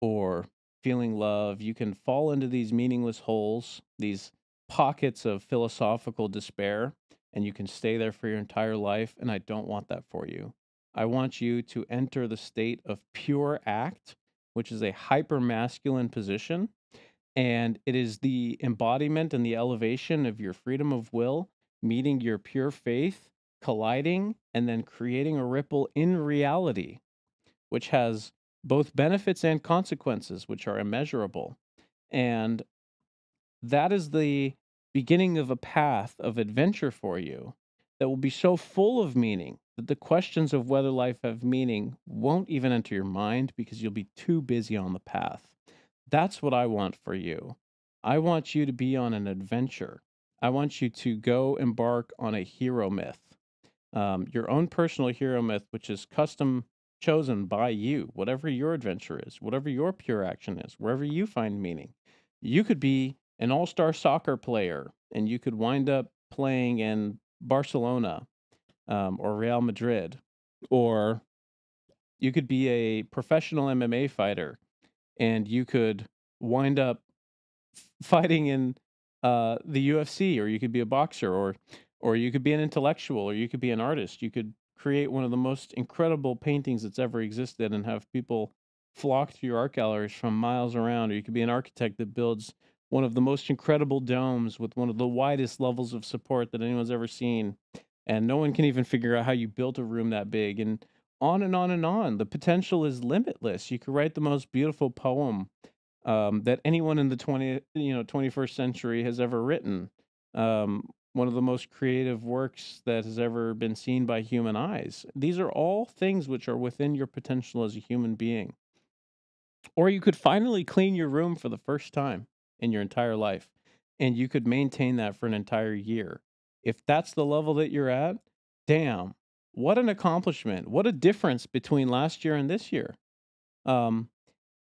or feeling love. You can fall into these meaningless holes, these pockets of philosophical despair, and you can stay there for your entire life. And I don't want that for you. I want you to enter the state of pure act, which is a hyper masculine position. And it is the embodiment and the elevation of your freedom of will, meeting your pure faith, colliding, and then creating a ripple in reality, which has both benefits and consequences, which are immeasurable. And that is the beginning of a path of adventure for you that will be so full of meaning that the questions of whether life have meaning won't even enter your mind because you'll be too busy on the path. That's what I want for you. I want you to be on an adventure. I want you to go embark on a hero myth, your own personal hero myth, which is custom chosen by you, whatever your adventure is, whatever your pure action is, wherever you find meaning. You could be an all-star soccer player and you could wind up playing in Barcelona, or Real Madrid, or you could be a professional MMA fighter and you could wind up fighting in the UFC, or you could be a boxer, or you could be an intellectual, or you could be an artist. You could create one of the most incredible paintings that's ever existed and have people flock to your art galleries from miles around, or you could be an architect that builds one of the most incredible domes with one of the widest levels of support that anyone's ever seen. And no one can even figure out how you built a room that big. And on and on and on. The potential is limitless. You could write the most beautiful poem that anyone in the 21st century has ever written. One of the most creative works that has ever been seen by human eyes. These are all things which are within your potential as a human being. Or you could finally clean your room for the first time in your entire life, and you could maintain that for an entire year. If that's the level that you're at, damn, what an accomplishment. What a difference between last year and this year. Um,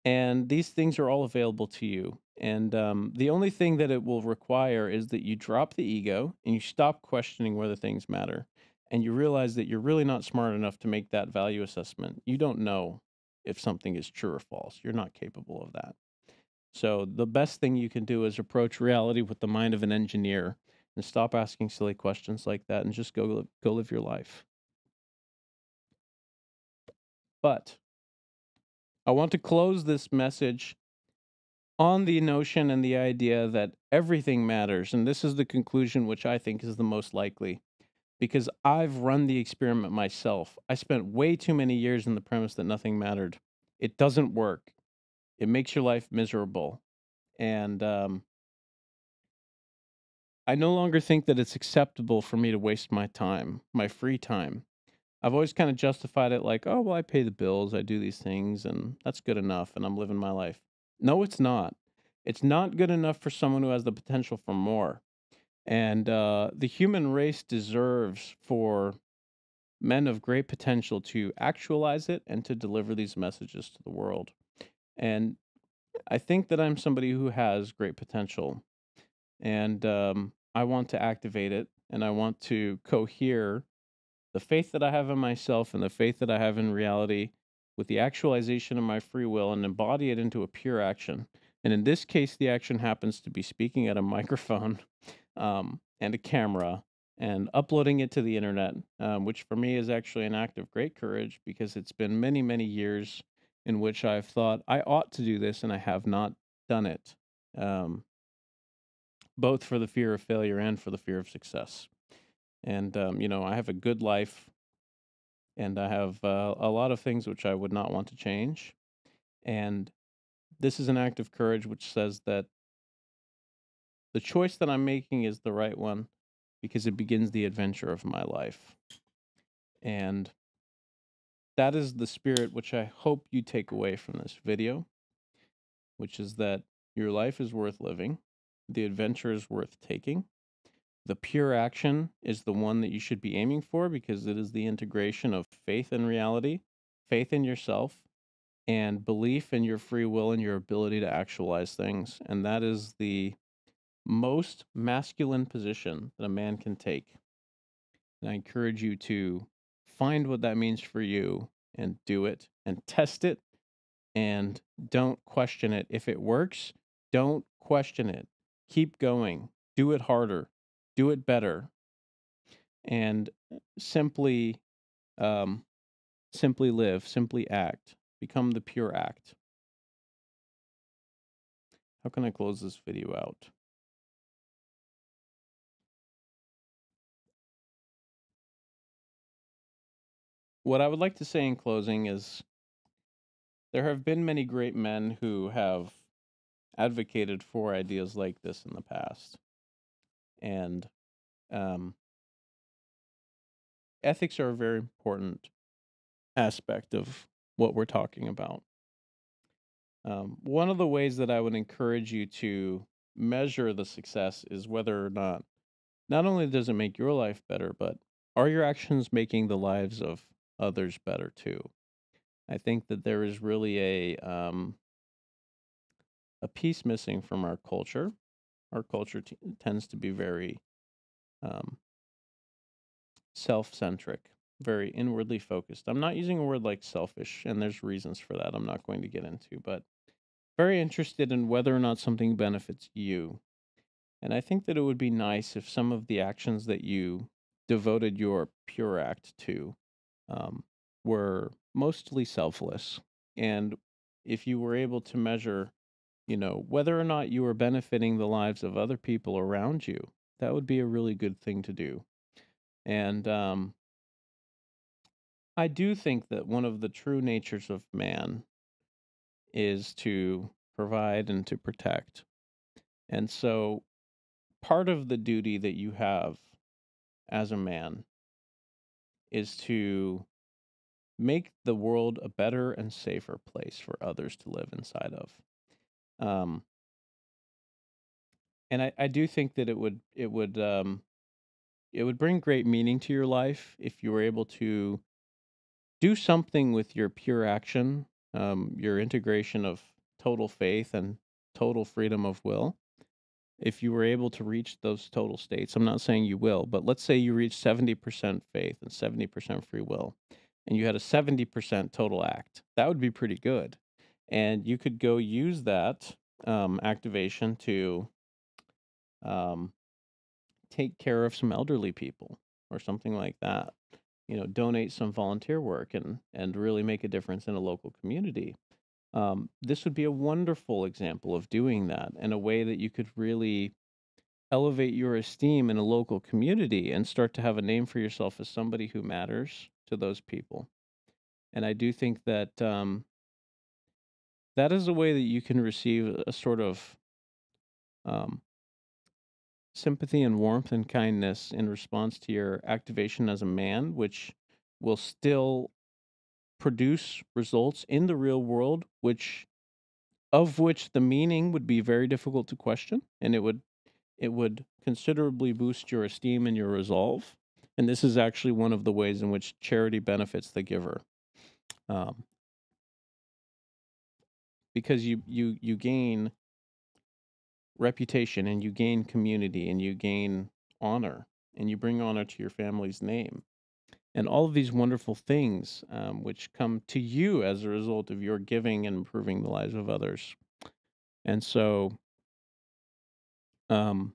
and these things are all available to you. And the only thing that it will require is that you drop the ego and you stop questioning whether things matter. And you realize that you're really not smart enough to make that value assessment. You don't know if something is true or false. You're not capable of that. So the best thing you can do is approach reality with the mind of an engineer and stop asking silly questions like that and just go live your life. But I want to close this message on the notion and the idea that everything matters. And this is the conclusion which I think is the most likely because I've run the experiment myself. I spent way too many years in the premise that nothing mattered. It doesn't work, it makes your life miserable. And I no longer think that it's acceptable for me to waste my time, my free time. I've always kind of justified it like, oh, well, I pay the bills, I do these things, and that's good enough, and I'm living my life. No, it's not. It's not good enough for someone who has the potential for more. And the human race deserves for men of great potential to actualize it and to deliver these messages to the world. And I think that I'm somebody who has great potential, and I want to activate it, and I want to cohere the faith that I have in myself and the faith that I have in reality with the actualization of my free will and embody it into a pure action. And in this case, the action happens to be speaking at a microphone and a camera and uploading it to the internet, which for me is actually an act of great courage because it's been many, many years in which I've thought I ought to do this and I have not done it, um, both for the fear of failure and for the fear of success. And, I have a good life and I have a lot of things which I would not want to change. And this is an act of courage which says that the choice that I'm making is the right one because it begins the adventure of my life. And that is the spirit which I hope you take away from this video, which is that your life is worth living, the adventure is worth taking. The pure action is the one that you should be aiming for because it is the integration of faith in reality, faith in yourself, and belief in your free will and your ability to actualize things. And that is the most masculine position that a man can take. And I encourage you to find what that means for you and do it and test it and don't question it. If it works, don't question it. Keep going. Do it harder. Do it better. And simply um, simply live, simply act. Become the pure act. How can I close this video out? What I would like to say in closing is there have been many great men who have advocated for ideas like this in the past. And um, ethics are a very important aspect of what we're talking about. One of the ways that I would encourage you to measure the success is whether or not only does it make your life better, but are your actions making the lives of others better too? I think that there is really a piece missing from our culture. Our culture tends to be very um, self-centric, very inwardly focused. I'm not using a word like selfish, and there's reasons for that I'm not going to get into, but very interested in whether or not something benefits you. And I think that it would be nice if some of the actions that you devoted your pure act to um, were mostly selfless. And if you were able to measure, whether or not you were benefiting the lives of other people around you, that would be a really good thing to do. And I do think that one of the true natures of man is to provide and to protect. And so part of the duty that you have as a man is to make the world a better and safer place for others to live inside of. Um, and I do think that it would bring great meaning to your life if you were able to do something with your pure action, your integration of total faith and total freedom of will. If you were able to reach those total states, I'm not saying you will, but let's say you reach 70% faith and 70% free will, and you had a 70% total act, that would be pretty good. And you could go use that activation to um, take care of some elderly people or something like that. Donate some volunteer work and really make a difference in a local community. This would be a wonderful example of doing that in a way that you could really elevate your esteem in a local community and start to have a name for yourself as somebody who matters to those people. And I do think that that is a way that you can receive a sort of um, sympathy and warmth and kindness in response to your activation as a man, which will still produce results in the real world, which the meaning would be very difficult to question, and it would considerably boost your esteem and your resolve. And this is actually one of the ways in which charity benefits the giver. Um, because you gain reputation and you gain community and you gain honor and you bring honor to your family's name and all of these wonderful things which come to you as a result of your giving and improving the lives of others. And so, um,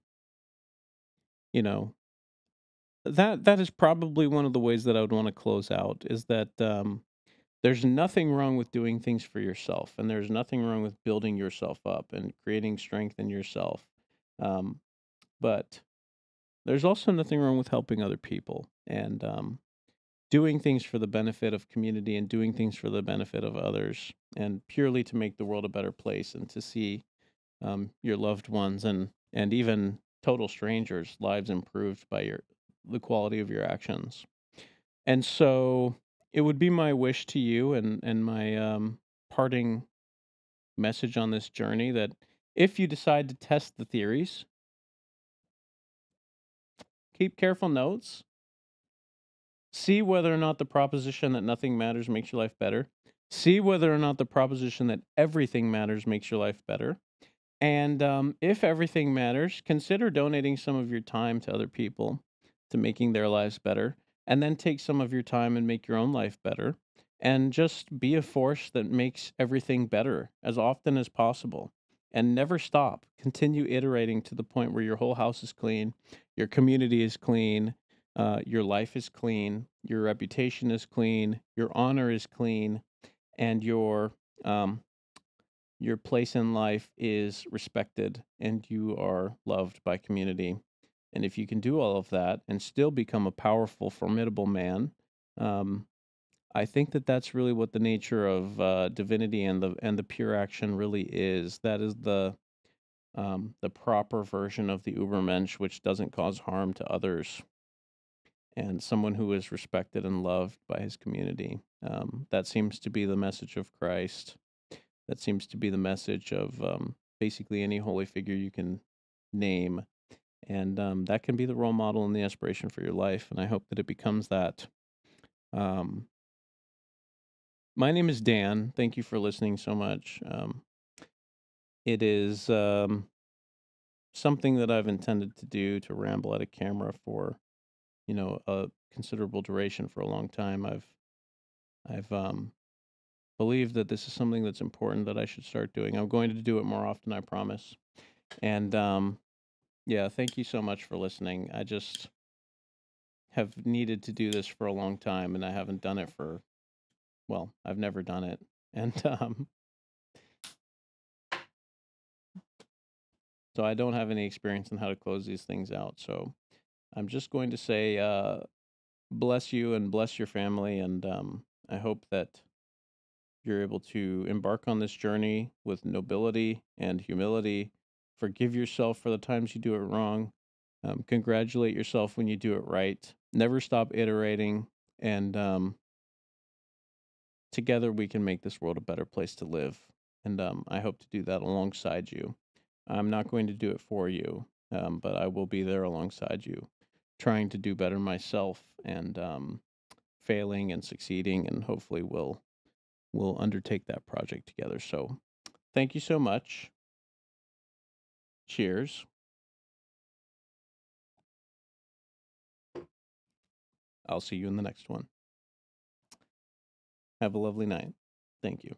you know, that is probably one of the ways that I would want to close out is that there's nothing wrong with doing things for yourself, and there's nothing wrong with building yourself up and creating strength in yourself. Um, but there's also nothing wrong with helping other people and doing things for the benefit of community and doing things for the benefit of others and purely to make the world a better place and to see your loved ones and even total strangers' lives improved by the quality of your actions. And so it would be my wish to you and my parting message on this journey that if you decide to test the theories, keep careful notes. See whether or not the proposition that nothing matters makes your life better. See whether or not the proposition that everything matters makes your life better. And if everything matters, consider donating some of your time to other people to making their lives better. And then take some of your time and make your own life better. And just be a force that makes everything better as often as possible. And never stop. Continue iterating to the point where your whole house is clean, your community is clean, your life is clean, your reputation is clean, your honor is clean, and um, your place in life is respected and you are loved by community. And if you can do all of that and still become a powerful, formidable man, um, I think that that's really what the nature of divinity and the pure action really is. That is the proper version of the Ubermensch, which doesn't cause harm to others, and someone who is respected and loved by his community. That seems to be the message of Christ. That seems to be the message of basically any holy figure you can name. And that can be the role model and the inspiration for your life. And I hope that it becomes that. Um, my name is Dan. Thank you for listening so much. It is something that I've intended to do to ramble at a camera for, a considerable duration for a long time. I've believed that this is something that's important that I should start doing. I'm going to do it more often, I promise. And yeah, thank you so much for listening. I just have needed to do this for a long time and I haven't done it well, I've never done it. And so I don't have any experience in how to close these things out. So I'm just going to say, bless you and bless your family. And I hope that you're able to embark on this journey with nobility and humility. Forgive yourself for the times you do it wrong. Congratulate yourself when you do it right. Never stop iterating. And together we can make this world a better place to live. And I hope to do that alongside you. I'm not going to do it for you, but I will be there alongside you, trying to do better myself and failing and succeeding, and hopefully we'll undertake that project together. So thank you so much. Cheers. I'll see you in the next one. Have a lovely night. Thank you.